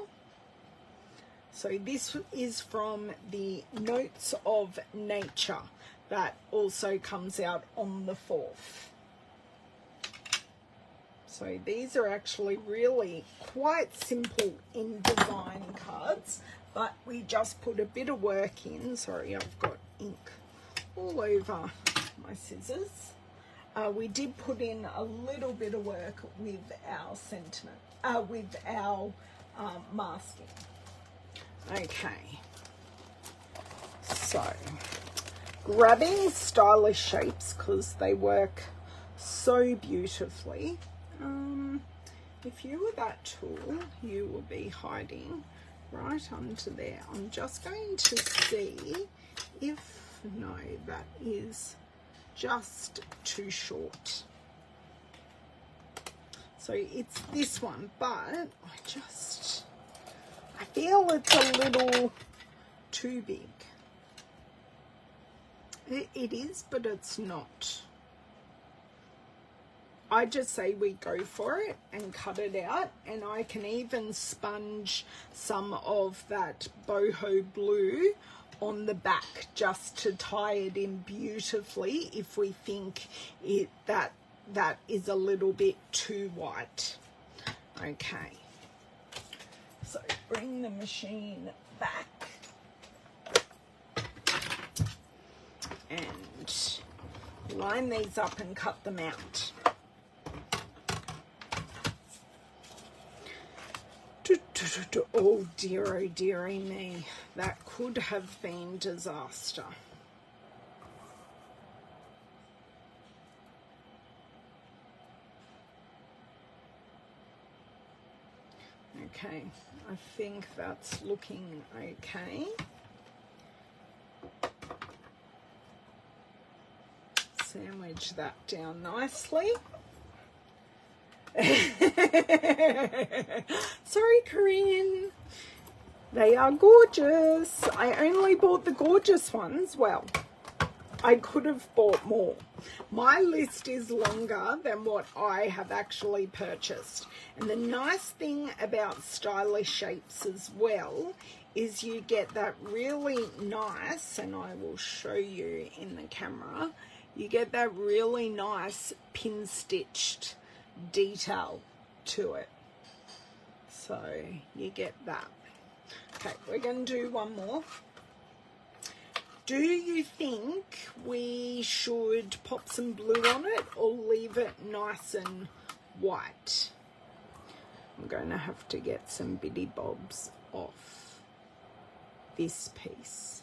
So this is from the Notes of Nature that also comes out on the 4th. So these are actually really quite simple in design cards, but we just put a bit of work in. Sorry, I've got ink all over my scissors. We did put in a little bit of work with our sentiment, with our masking. Okay, so grabbing stylish shapes because they work so beautifully. If you were that tool, you will be hiding right under there. I'm just going to see if, no, that is just too short. So it's this one, but I feel it's a little too big. It is, but it's not. I just say we go for it and cut it out, and I can even sponge some of that boho blue on the back just to tie it in beautifully if we think that is a little bit too white. Okay, so bring the machine back and line these up and cut them out. Oh dearie me, that could have been disaster. Okay, I think that's looking okay. Sandwich that down nicely. Sorry, Corinne. They are gorgeous. I only bought the gorgeous ones. Well, I could have bought more. My list is longer than what I have actually purchased. And the nice thing about stylish shapes as well is you get that really nice, and I will show you in the camera, you get that really nice pin stitched detail to it. So you get that. Okay, we're going to do one more. Do you think we should pop some blue on it or leave it nice and white? I'm going to have to get some bitty bobs off this piece.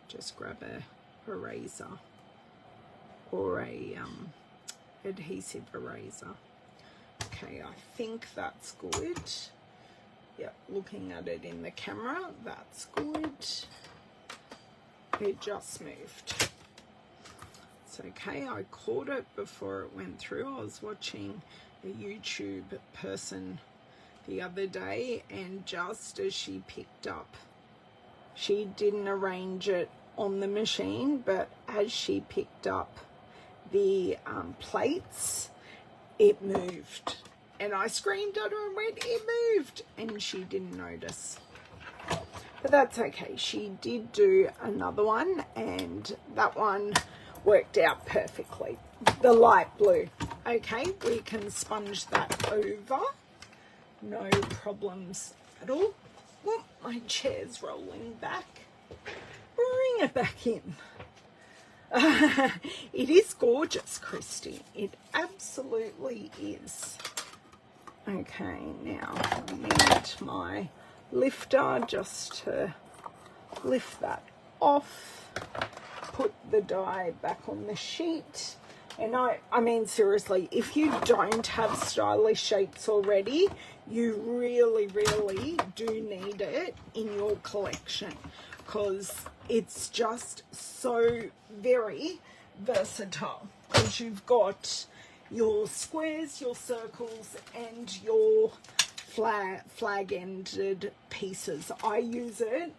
Just grab a eraser or a adhesive eraser. Okay, I think that's good. Yep, looking at it in the camera, that's good. It just moved. It's okay, I caught it before it went through. I was watching a YouTube person the other day, and just as she picked up, she didn't arrange it on the machine, but as she picked up the plates, it moved. And I screamed at her and went, it moved, and she didn't notice. But that's okay. She did do another one, and that one worked out perfectly. The light blue. Okay, we can sponge that over. No problems at all. Oh, my chair's rolling back. Bring it back in. It is gorgeous, Christy. It absolutely is. Okay, now I need my lifter just to lift that off, put the die back on the sheet. And I mean, seriously, if you don't have stylish shapes already, you really do need it in your collection, because it's just so very versatile. Because you've got your squares, your circles, and your flag-ended pieces. I use it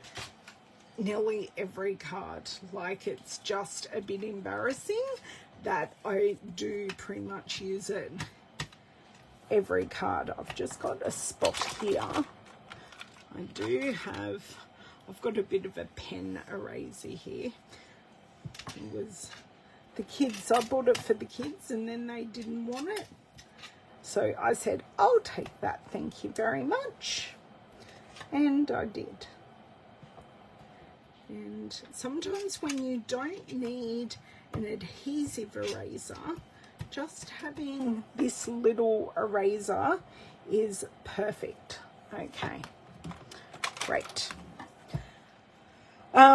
nearly every card. Like, it's just a bit embarrassing that I do pretty much use it every card. I've just got a spot here. I've got a bit of a pen eraser here. It was the kids, I bought it for the kids, and then they didn't want it. So I said, I'll take that, thank you very much. And I did. And sometimes when you don't need an adhesive eraser, just having this little eraser is perfect. Okay, great.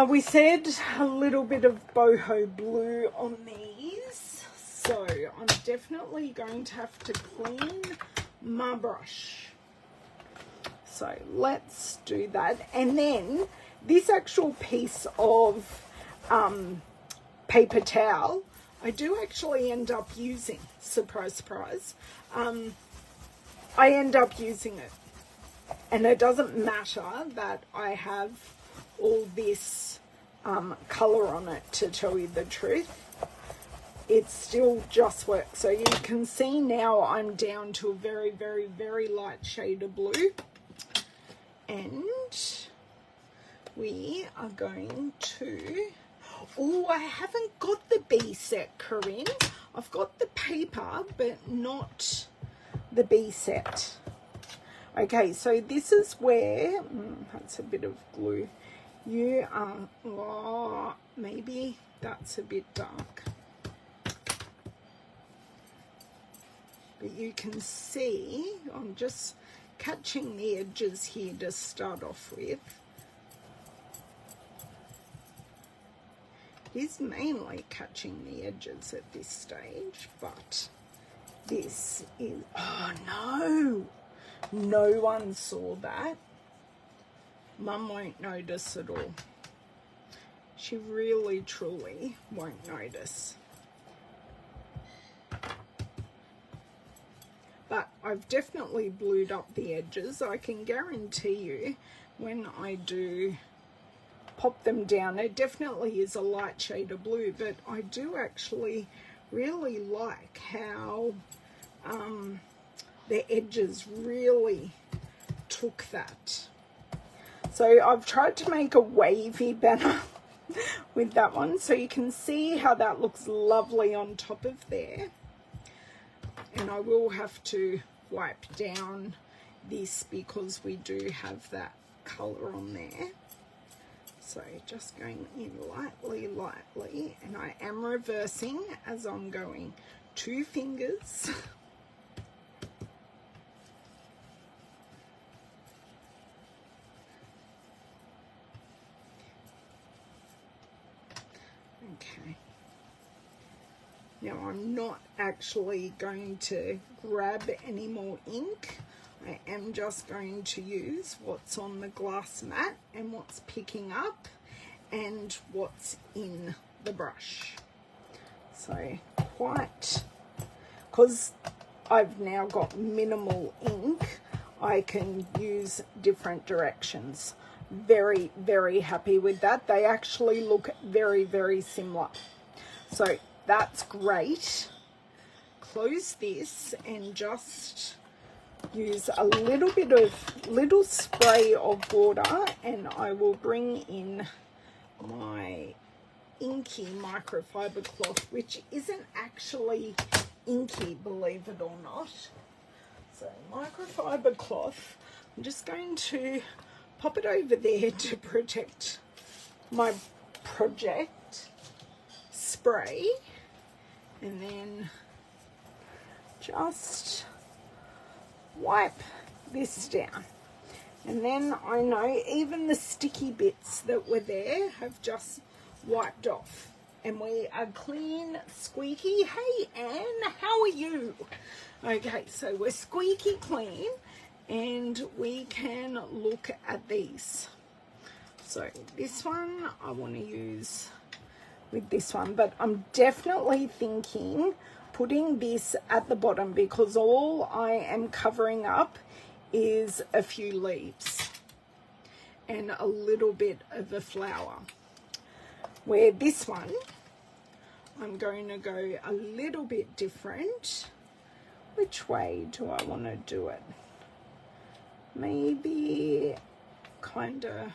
We said a little bit of boho blue on these, so I'm definitely going to have to clean my brush. So let's do that. And then this actual piece of paper towel, I do actually end up using, surprise, surprise, I end up using it. And it doesn't matter that I have all this colour on it, to tell you the truth. It still just works. So you can see now I'm down to a very light shade of blue. And we are going to... Oh, I haven't got the B set, Corinne. I've got the paper, but not the B set. Okay, so this is where... that's a bit of glue. You are... Oh, maybe that's a bit dark. But you can see, I'm just catching the edges here to start off with. It is mainly catching the edges at this stage, but this is, oh no, no one saw that. Mum won't notice at all. She really, truly won't notice. But I've definitely blued up the edges. I can guarantee you when I do pop them down, it definitely is a light shade of blue, but I do actually really like how the edges really took that. So I've tried to make a wavy banner with that one, so you can see how that looks lovely on top of there. And I will have to wipe down this because we do have that colour on there. So just going in lightly, lightly, and I am reversing as I'm going. 2 fingers. Okay. Now I'm not actually going to grab any more ink. I am just going to use what's on the glass mat and what's picking up and what's in the brush. So quite, because I've now got minimal ink, I can use different directions. Very, very happy with that. They actually look very, very similar. So that's great. Close this and just use a little spray of water, and I will bring in my inky microfiber cloth, which isn't actually inky, believe it or not. So microfiber cloth, I'm just going to pop it over there to protect my project. Spray, and then just wipe this down, and then I know even the sticky bits that were there have just wiped off, and we are clean, squeaky. Hey Anne, how are you? Okay, so we're squeaky clean, and we can look at these. So this one I want to use with this one, but I'm definitely thinking putting this at the bottom because all I am covering up is a few leaves and a little bit of a flower. Where this one, I'm going to go a little bit different. Which way do I want to do it? Maybe kind of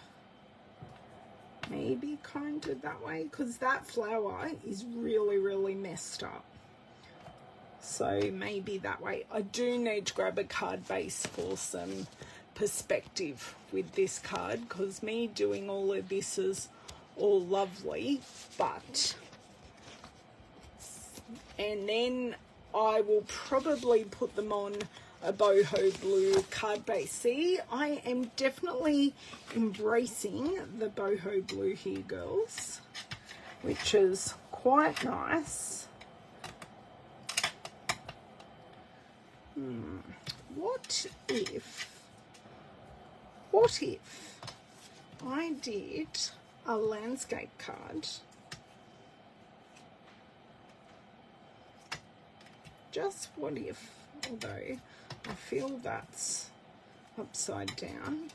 that way, because that flower is really, really messed up. So maybe that way. I do need to grab a card base for some perspective with this card, because me doing all of this is all lovely, but, and then I will probably put them on a boho blue card base. See, I am definitely embracing the boho blue here, girls, which is quite nice. What if I did a landscape card? Just what if, although I feel that's upside down.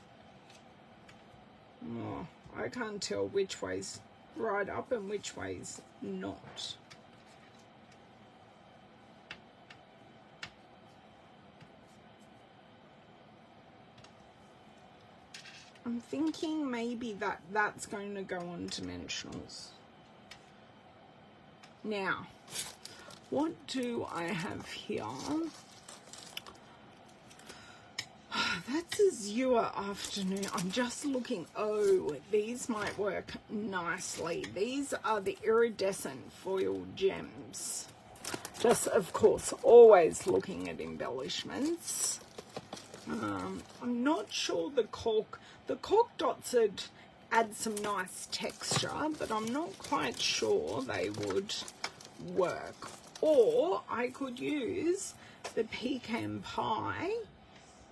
Oh, I can't tell which way's right up and which way's not. I'm thinking maybe that's going to go on dimensionals. Now, what do I have here? That's Azure Afternoon. I'm just looking. Oh, these might work nicely. These are the iridescent foil gems. Just, of course, always looking at embellishments. I'm not sure the cork dots would add some nice texture, but I'm not quite sure they would work. Or I could use the pecan pie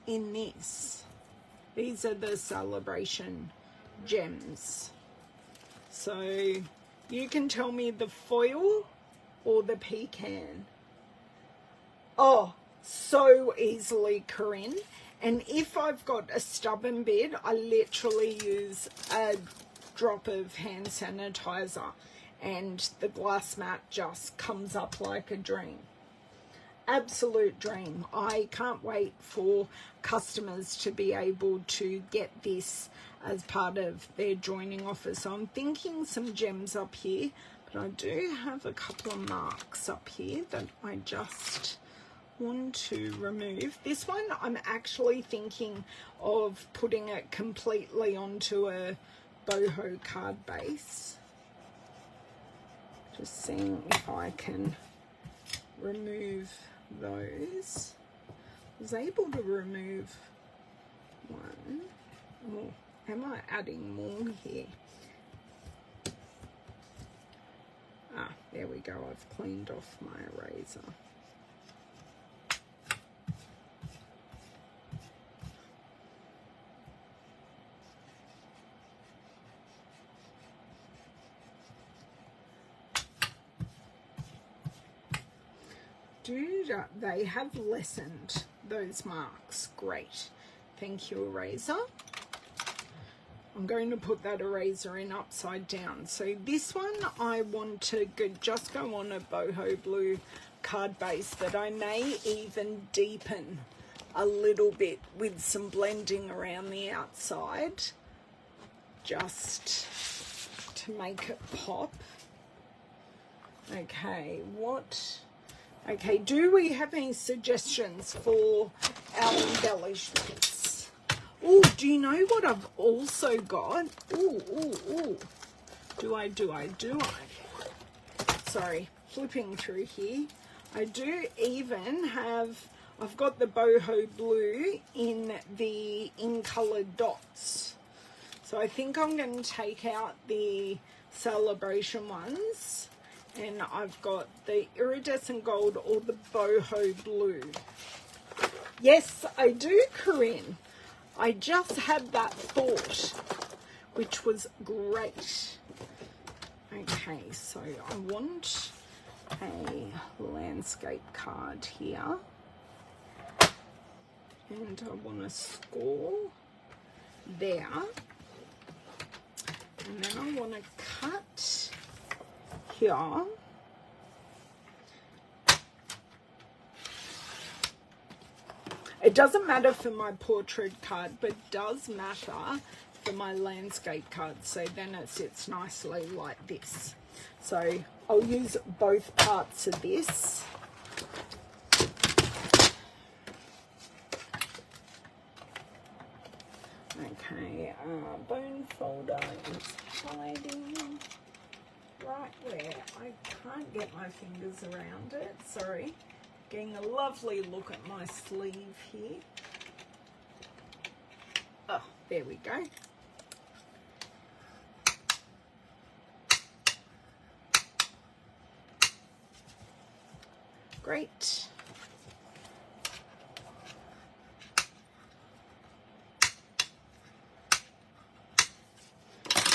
in this. These are the celebration gems. So you can tell me the foil or the pecan. Oh, so easily, Corinne. And if I've got a stubborn bit, I literally use a drop of hand sanitizer and the glass mat just comes up like a dream. Absolute dream. I can't wait for customers to be able to get this as part of their joining offer. So I'm thinking some gems up here, but I do have a couple of marks up here that I just want to remove. This one I'm actually thinking of putting it completely onto a boho card base. Just seeing if I can remove those. I was able to remove one. Oh, am I adding more here? Ah, there we go. I've cleaned off my eraser. They have lessened those marks. Great. Thank you, eraser. I'm going to put that eraser in upside down. So this one I want to just go on a boho blue card base that I may even deepen a little bit with some blending around the outside just to make it pop. Okay, okay, do we have any suggestions for our embellishments? Oh, do you know what I've also got? Ooh. Do I? Sorry, flipping through here. I do even have, I've got the boho blue in the in-coloured dots. So I think I'm going to take out the celebration ones. And I've got the iridescent gold or the boho blue. Yes, I do, Corinne. I just had that thought, which was great. Okay, so I want a landscape card here. And I want to score there. And then I want to cut here. It doesn't matter for my portrait card, but it does matter for my landscape card. So then it sits nicely like this. So I'll use both parts of this. Okay, bone folder is hiding right where I can't get my fingers around it. Sorry. Getting a lovely look at my sleeve here. Oh, there we go. Great.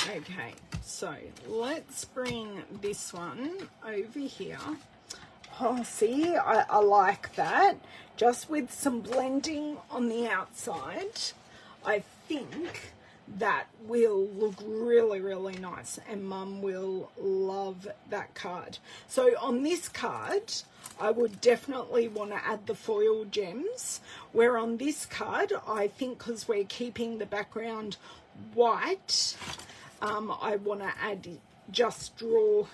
Okay, so let's bring this one over here. Oh, see, I like that. Just with some blending on the outside, I think that will look really, really nice. And Mum will love that card. So on this card, I would definitely want to add the foil gems. Where on this card, I think because we're keeping the background white, I want to add, just draw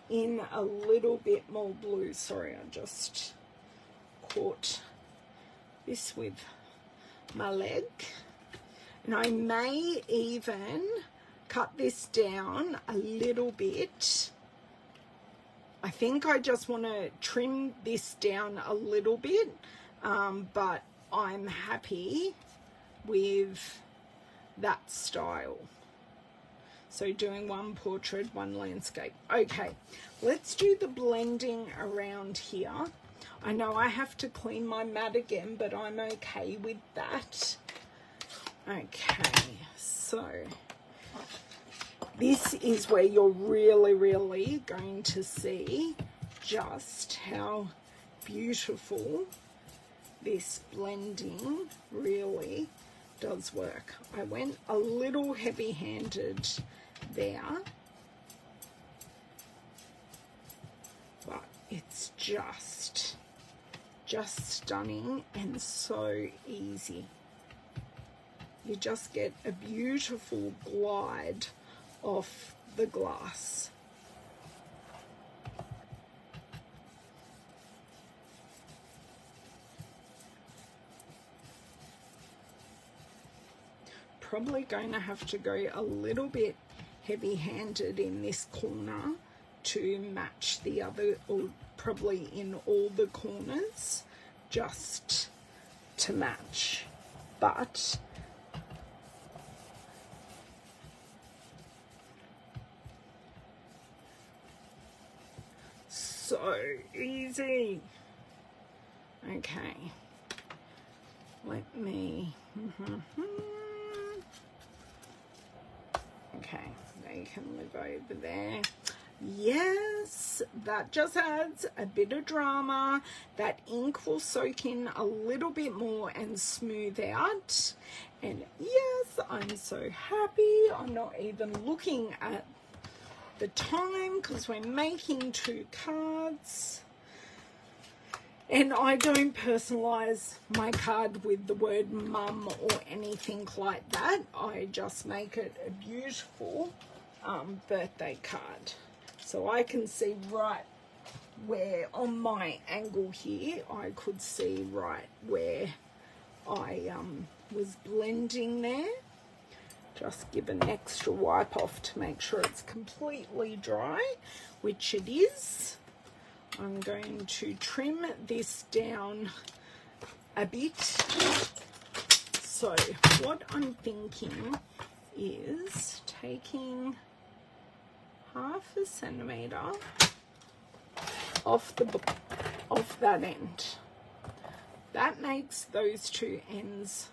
in a little bit more blue. Sorry, I just caught this with my leg. And I may even cut this down a little bit. I think I just want to trim this down a little bit, but I'm happy with that style. So doing one portrait, one landscape. Okay, let's do the blending around here. I know I have to clean my mat again, but I'm okay with that. Okay, so this is where you're really going to see just how beautiful this blending really does work. I went a little heavy-handed there, but it's just stunning and so easy. You just get a beautiful glide off the glass. Probably going to have to go a little bit heavy-handed in this corner to match the other, or probably in all the corners, just to match. But so easy. Okay, let me okay, they can live over there. Yes, that just adds a bit of drama. That ink will soak in a little bit more and smooth out. And yes, I'm so happy. I'm not even looking at the time because we're making 2 cards. And I don't personalize my card with the word mum or anything like that. I just make it a beautiful birthday card. So I can see right where, on my angle here, I could see right where I was blending there. Just give an extra wipe off to make sure it's completely dry, which it is. I'm going to trim this down a bit. So what I'm thinking is taking 1/2 centimetre off that end. That makes those 2 ends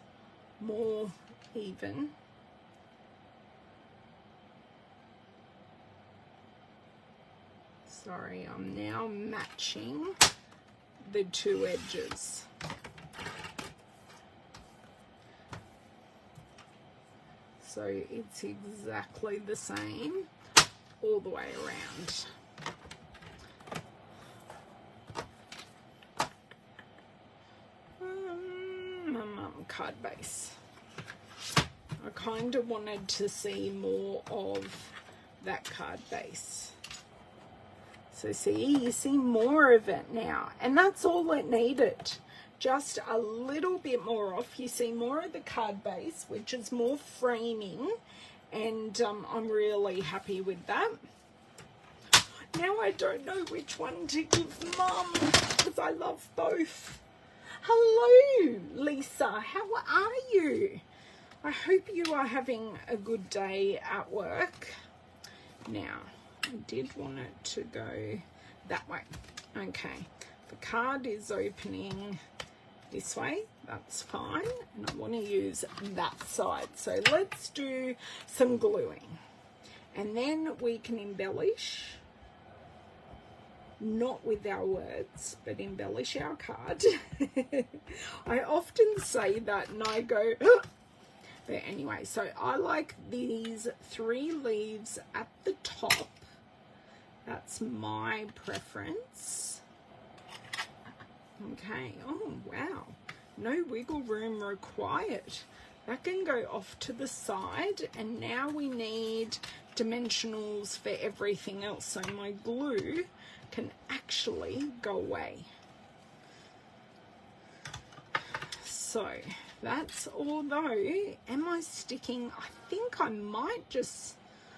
more even. Sorry, I'm now matching the 2 edges. So it's exactly the same all the way around. Card base. I kind of wanted to see more of that card base. So see, you see more of it now, and that's all it needed. Just a little bit more off. You see more of the card base, which is more framing, and I'm really happy with that. Now I don't know which one to give Mum, because I love both. Hello, Lisa. How are you? I hope you are having a good day at work. Now, I did want it to go that way. Okay, the card is opening this way. That's fine. And I want to use that side. So let's do some gluing. And then we can embellish. Not with our words, but embellish our card. I often say that and I go, oh! But anyway, so I like these 3 leaves at the top. That's my preference. Okay, oh wow, no wiggle room required. That can go off to the side, and now we need dimensionals for everything else, so my glue can actually go away. So that's all though. Am I sticking? I think I might just,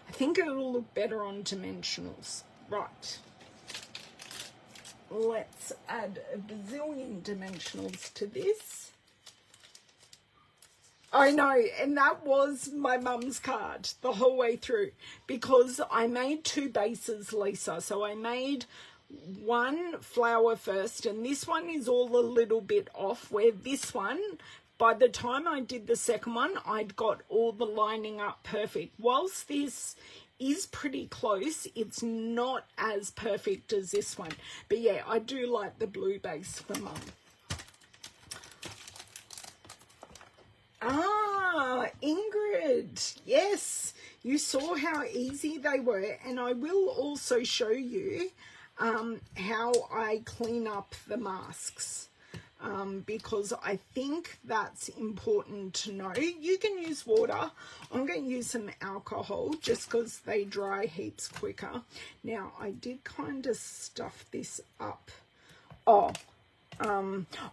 I think it'll look better on dimensionals. Right. Let's add a bazillion dimensionals to this. I know, and that was my mum's card the whole way through, because I made 2 bases, Lisa. So I made one flower first, and this one is all a little bit off, where this one, by the time I did the second one, I'd got all the lining up perfect. Whilst this is pretty close, it's not as perfect as this one. But yeah, I do like the blue base for Mum. Ah, Ingrid, yes, you saw how easy they were, and I will also show you how I clean up the masks, because I think that's important to know. You can use water. I'm going to use some alcohol just because they dry heaps quicker. Now, I did kind of stuff this up. Oh,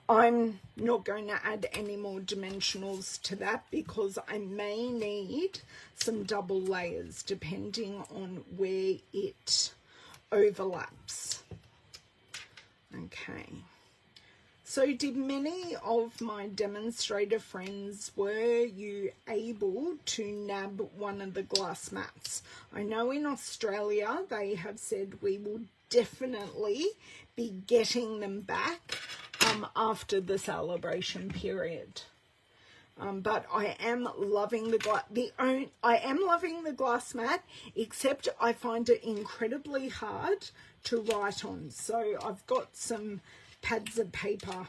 I'm not going to add any more dimensionals to that because I may need some double layers depending on where it overlaps. Okay. So did many of my demonstrator friends, were you able to nab one of the glass mats? I know in Australia they have said we will definitely be getting them back after the celebration period. But I am loving the glass mat, except I find it incredibly hard to write on. So I've got some pads of paper.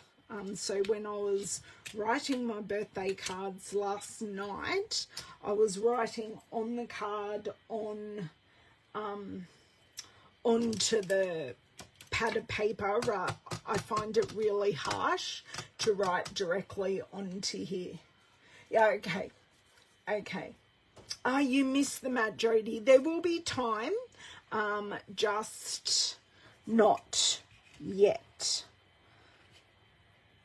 So when I was writing my birthday cards last night, I was writing on the card onto the pad of paper. I find it really harsh to write directly onto here. Yeah, okay. Okay. You missed the mat, Jody. There will be time, just not yet.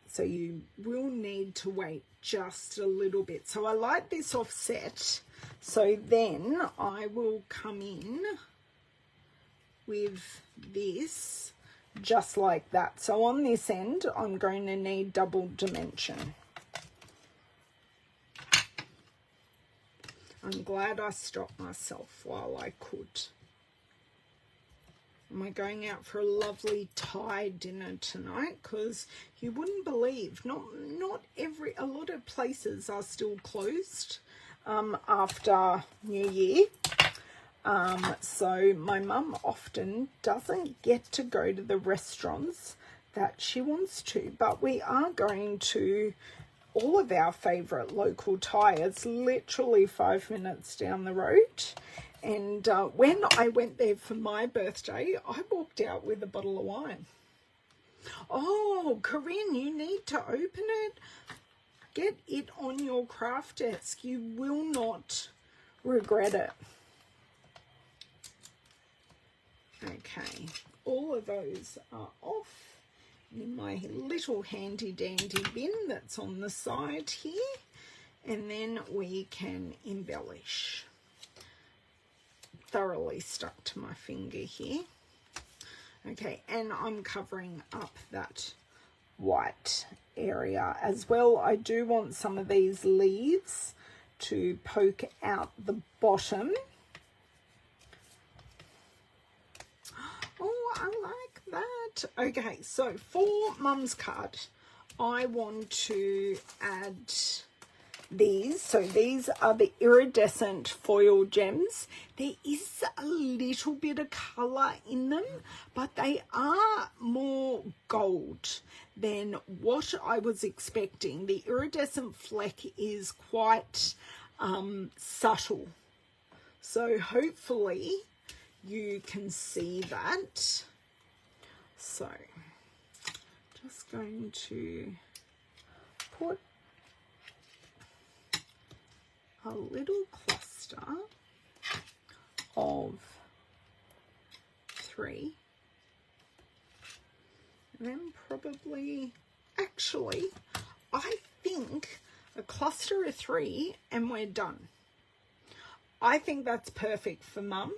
So you will need to wait just a little bit. So I like this offset. So then I will come in with this just like that. So on this end, I'm going to need double dimension. I'm glad I stopped myself while I could. Am I going out for a lovely Thai dinner tonight? Because you wouldn't believe, a lot of places are still closed after New Year. So my mum often doesn't get to go to the restaurants that she wants to, but we are going to all of our favourite local Thai. It's literally 5 minutes down the road. And when I went there for my birthday, I walked out with a bottle of wine. Oh, Corinne, you need to open it. Get it on your craft desk. You will not regret it. Okay, all of those are off in my little handy dandy bin that's on the side here. And then we can embellish. Thoroughly stuck to my finger here. Okay, and I'm covering up that white area as well. I do want some of these leaves to poke out the bottom. Oh, I like that. Okay, so for Mum's card, I want to add these. So these are the iridescent foil gems. There is a little bit of colour in them, but they are more gold than what I was expecting. The iridescent fleck is quite subtle. So hopefully you can see that. So just going to put a little cluster of 3, and then probably, actually, I think a cluster of 3 and we're done. I think that's perfect for Mum.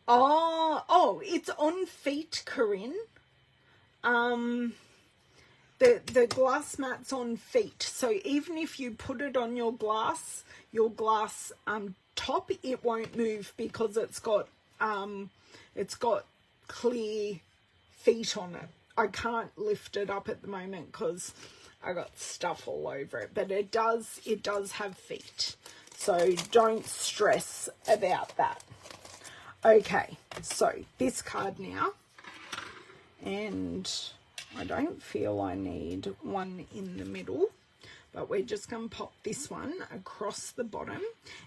Oh, it's on feet, Corinne. the glass mat's on feet, so even if you put it on your glass top, it won't move because it's got clear feet on it. I can't lift it up at the moment because I got stuff all over it, but it does have feet, so don't stress about that. Okay, so this card now, and I don't feel I need one in the middle, but we're just going to pop this one across the bottom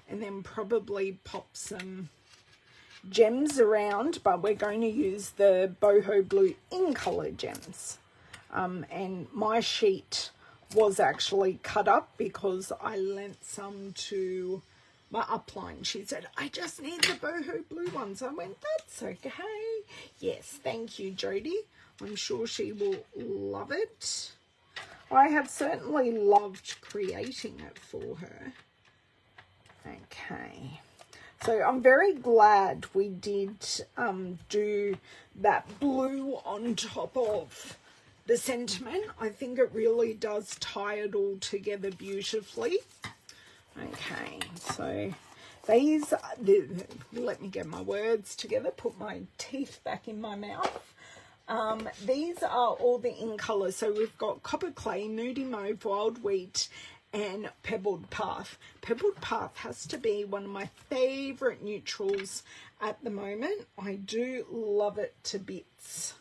and then probably pop some gems around, but we're going to use the boho blue in color gems. And my sheet was actually cut up because I lent some to my upline. She said, I just need the boho blue ones. I went, that's okay. Yes, thank you, Jody. I'm sure she will love it. I have certainly loved creating it for her. Okay. So I'm very glad we did do that blue on top of the sentiment. I think it really does tie it all together beautifully. Okay, so these, let me get my words together, put my teeth back in my mouth. These are all the in colours. So we've got Copper Clay, Moody Mauve, Wild Wheat, and Pebbled Path. Pebbled Path has to be one of my favourite neutrals at the moment. I do love it to bits.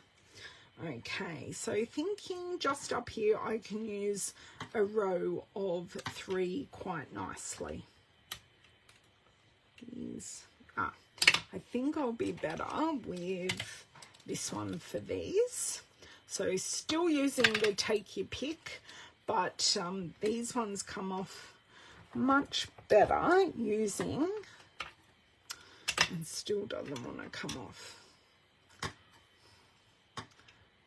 Okay, so thinking just up here I can use a row of 3 quite nicely. I think I'll be better with this one for these. So still using the take your pick, but these ones come off much better using, and still doesn't want to come off.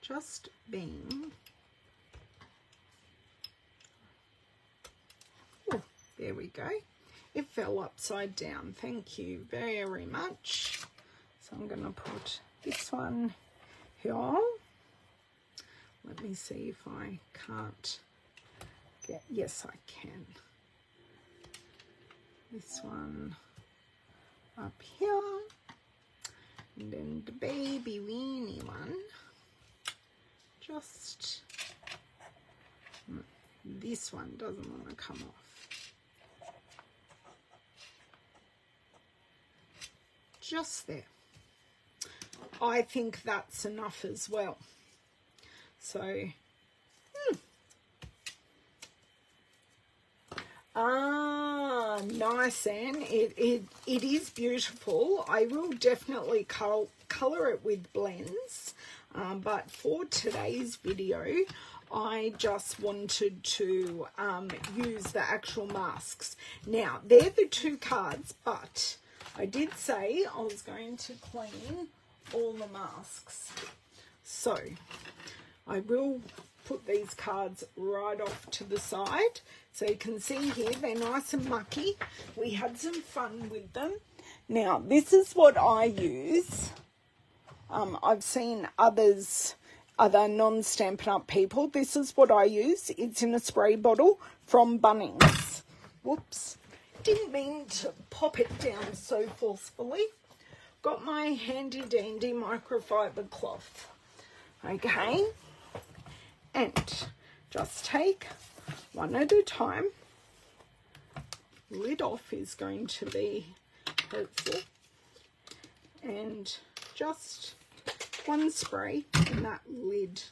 Just being, oh, there we go. It fell upside down. Thank you very much. So I'm going to put this one here. Let me see if I can't get, yes I can. This one up here, and then the baby weenie one. Just, this one doesn't want to come off. Just there. I think that's enough as well. So, nice, and it is beautiful. I will definitely color it with blends, but for today's video I just wanted to use the actual masks. Now they're the 2 cards, but I did say I was going to clean all the masks, so I will put these cards right off to the side. So you can see here, they're nice and mucky. We had some fun with them. Now, this is what I use. I've seen other non-Stampin' Up people. This is what I use. It's in a spray bottle from Bunnings. Whoops. Didn't mean to pop it down so forcefully. Got my handy dandy microfiber cloth. Okay. And just take one at a time. Lid off is going to be helpful. And just one spray, and that lid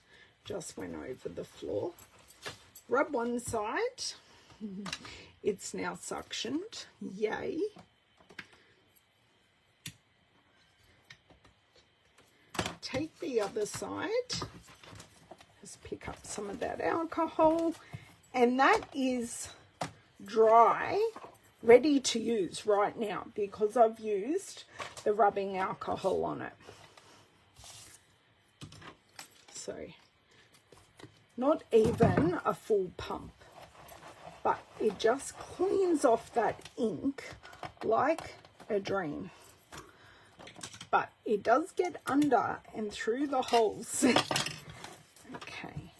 just went over the floor. Rub one side. It's now suctioned. Yay. Take the other side. Just pick up some of that alcohol, and that is dry, ready to use right now because I've used the rubbing alcohol on it. So not even a full pump, but it just cleans off that ink like a dream. But it does get under and through the holes. Okay,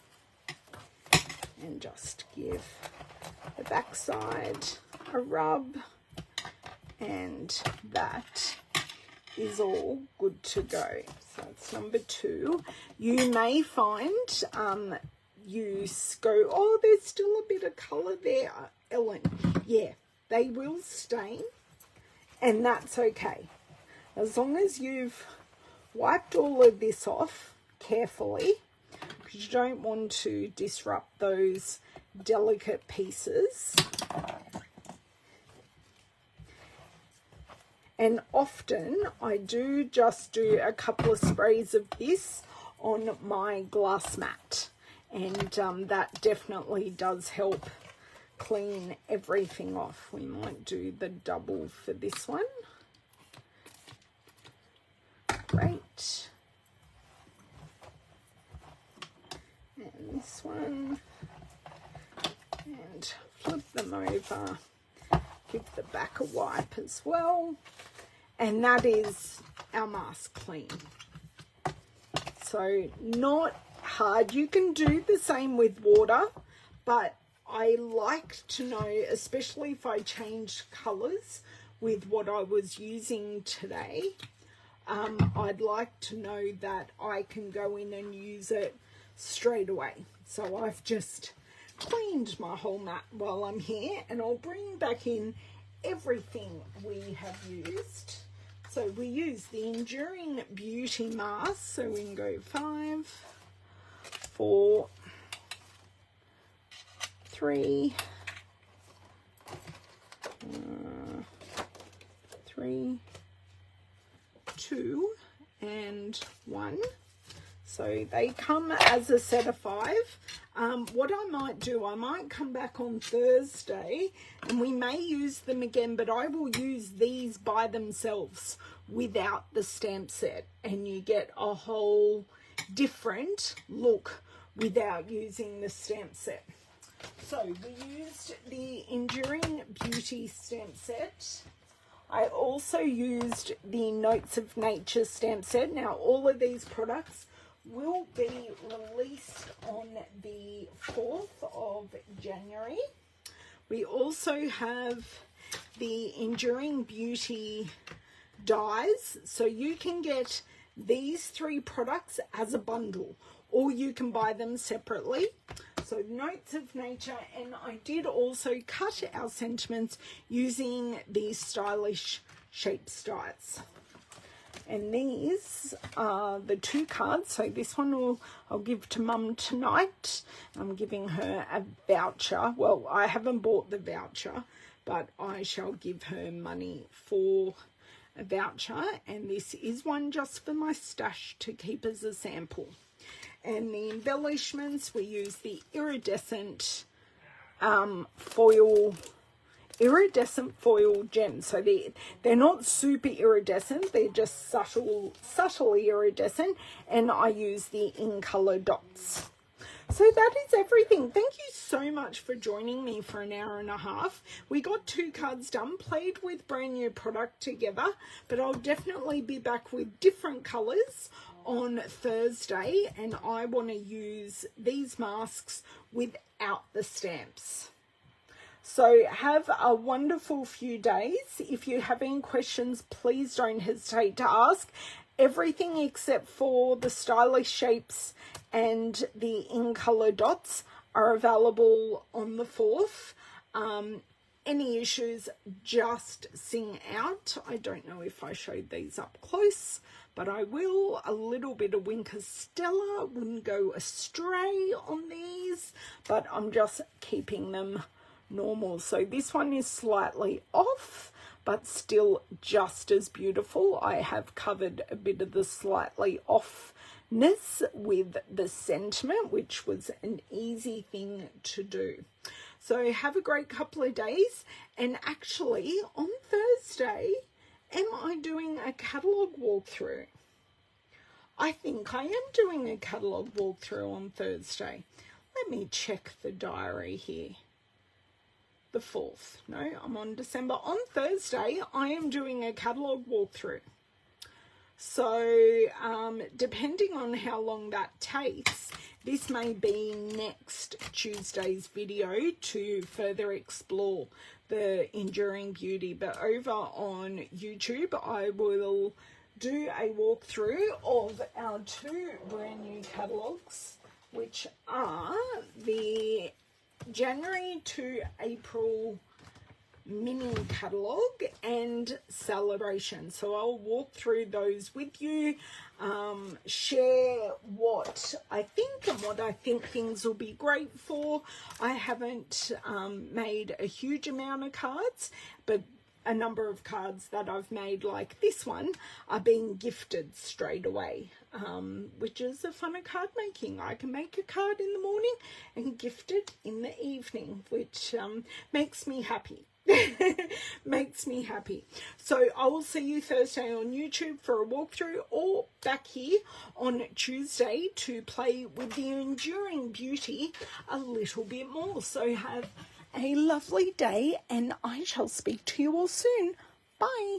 and just give the back side a rub, and that is all good to go. So it's number 2. You may find you go, oh, there's still a bit of colour there, Ellen. Yeah, they will stain, and that's okay. As long as you've wiped all of this off carefully, because you don't want to disrupt those delicate pieces. And often I do just do a couple of sprays of this on my glass mat, and that definitely does help clean everything off. We might do the double for this one. Great. And this one, and flip them over, give the back a wipe as well, and that is our mask clean. So not hard. You can do the same with water, but I like to know, especially if I changed colours with what I was using today, I'd like to know that I can go in and use it straight away. So I've just cleaned my whole mat while I'm here, and I'll bring back in everything we have used. So we use the Enduring Beauty Mask, so we can go 5, 4, 3, 2, and 1. So they come as a set of 5. What I might do, I might come back on Thursday and we may use them again, but I will use these by themselves without the stamp set, and you get a whole different look without using the stamp set. So we used the Enduring Beauty stamp set. I also used the Notes of Nature stamp set. Now all of these products will be released on the 4th of January. We also have the Enduring Beauty dies, so you can get these 3 products as a bundle, or you can buy them separately. So Notes of Nature, and I did also cut our sentiments using these stylish shapes dies. And these are the 2 cards. So this one I'll give to Mum tonight. I'm giving her a voucher. Well, I haven't bought the voucher, but I shall give her money for a voucher. And this is one just for my stash to keep as a sample. And the embellishments, we use the iridescent foil gems. So they're not super iridescent, they're just subtly iridescent, and I use the in color dots. So that is everything. Thank you so much for joining me for an hour and a half. We got 2 cards done, played with brand new product together, but I'll definitely be back with different colors on Thursday, and I want to use these masks without the stamps. So have a wonderful few days. If you have any questions, please don't hesitate to ask. Everything except for the stylish shapes and the in color dots are available on the 4th. Any issues, just sing out. I don't know if I showed these up close, but I will. A little bit of Winker Stella wouldn't go astray on these, but I'm just keeping them normal. So this one is slightly off, but still just as beautiful. I have covered a bit of the slightly offness with the sentiment, which was an easy thing to do. So have a great couple of days. And actually on Thursday, am I doing a catalogue walkthrough? I think I am doing a catalogue walkthrough on Thursday. Let me check the diary here. The 4th. No, I'm on December. On Thursday, I am doing a catalogue walkthrough. So depending on how long that takes, this may be next Tuesday's video to further explore the Enduring Beauty. But over on YouTube, I will do a walkthrough of our 2 brand new catalogues, which are the January to April mini catalogue and celebration. So I'll walk through those with you, share what I think and what I think things will be great for. I haven't made a huge amount of cards, but a number of cards that I've made, like this one, are being gifted straight away, which is the fun of card making. I can make a card in the morning and gift it in the evening, which makes me happy. Makes me happy. So I will see you Thursday on YouTube for a walkthrough, or back here on Tuesday to play with the Enduring Beauty a little bit more. So have a lovely day, and I shall speak to you all soon. Bye.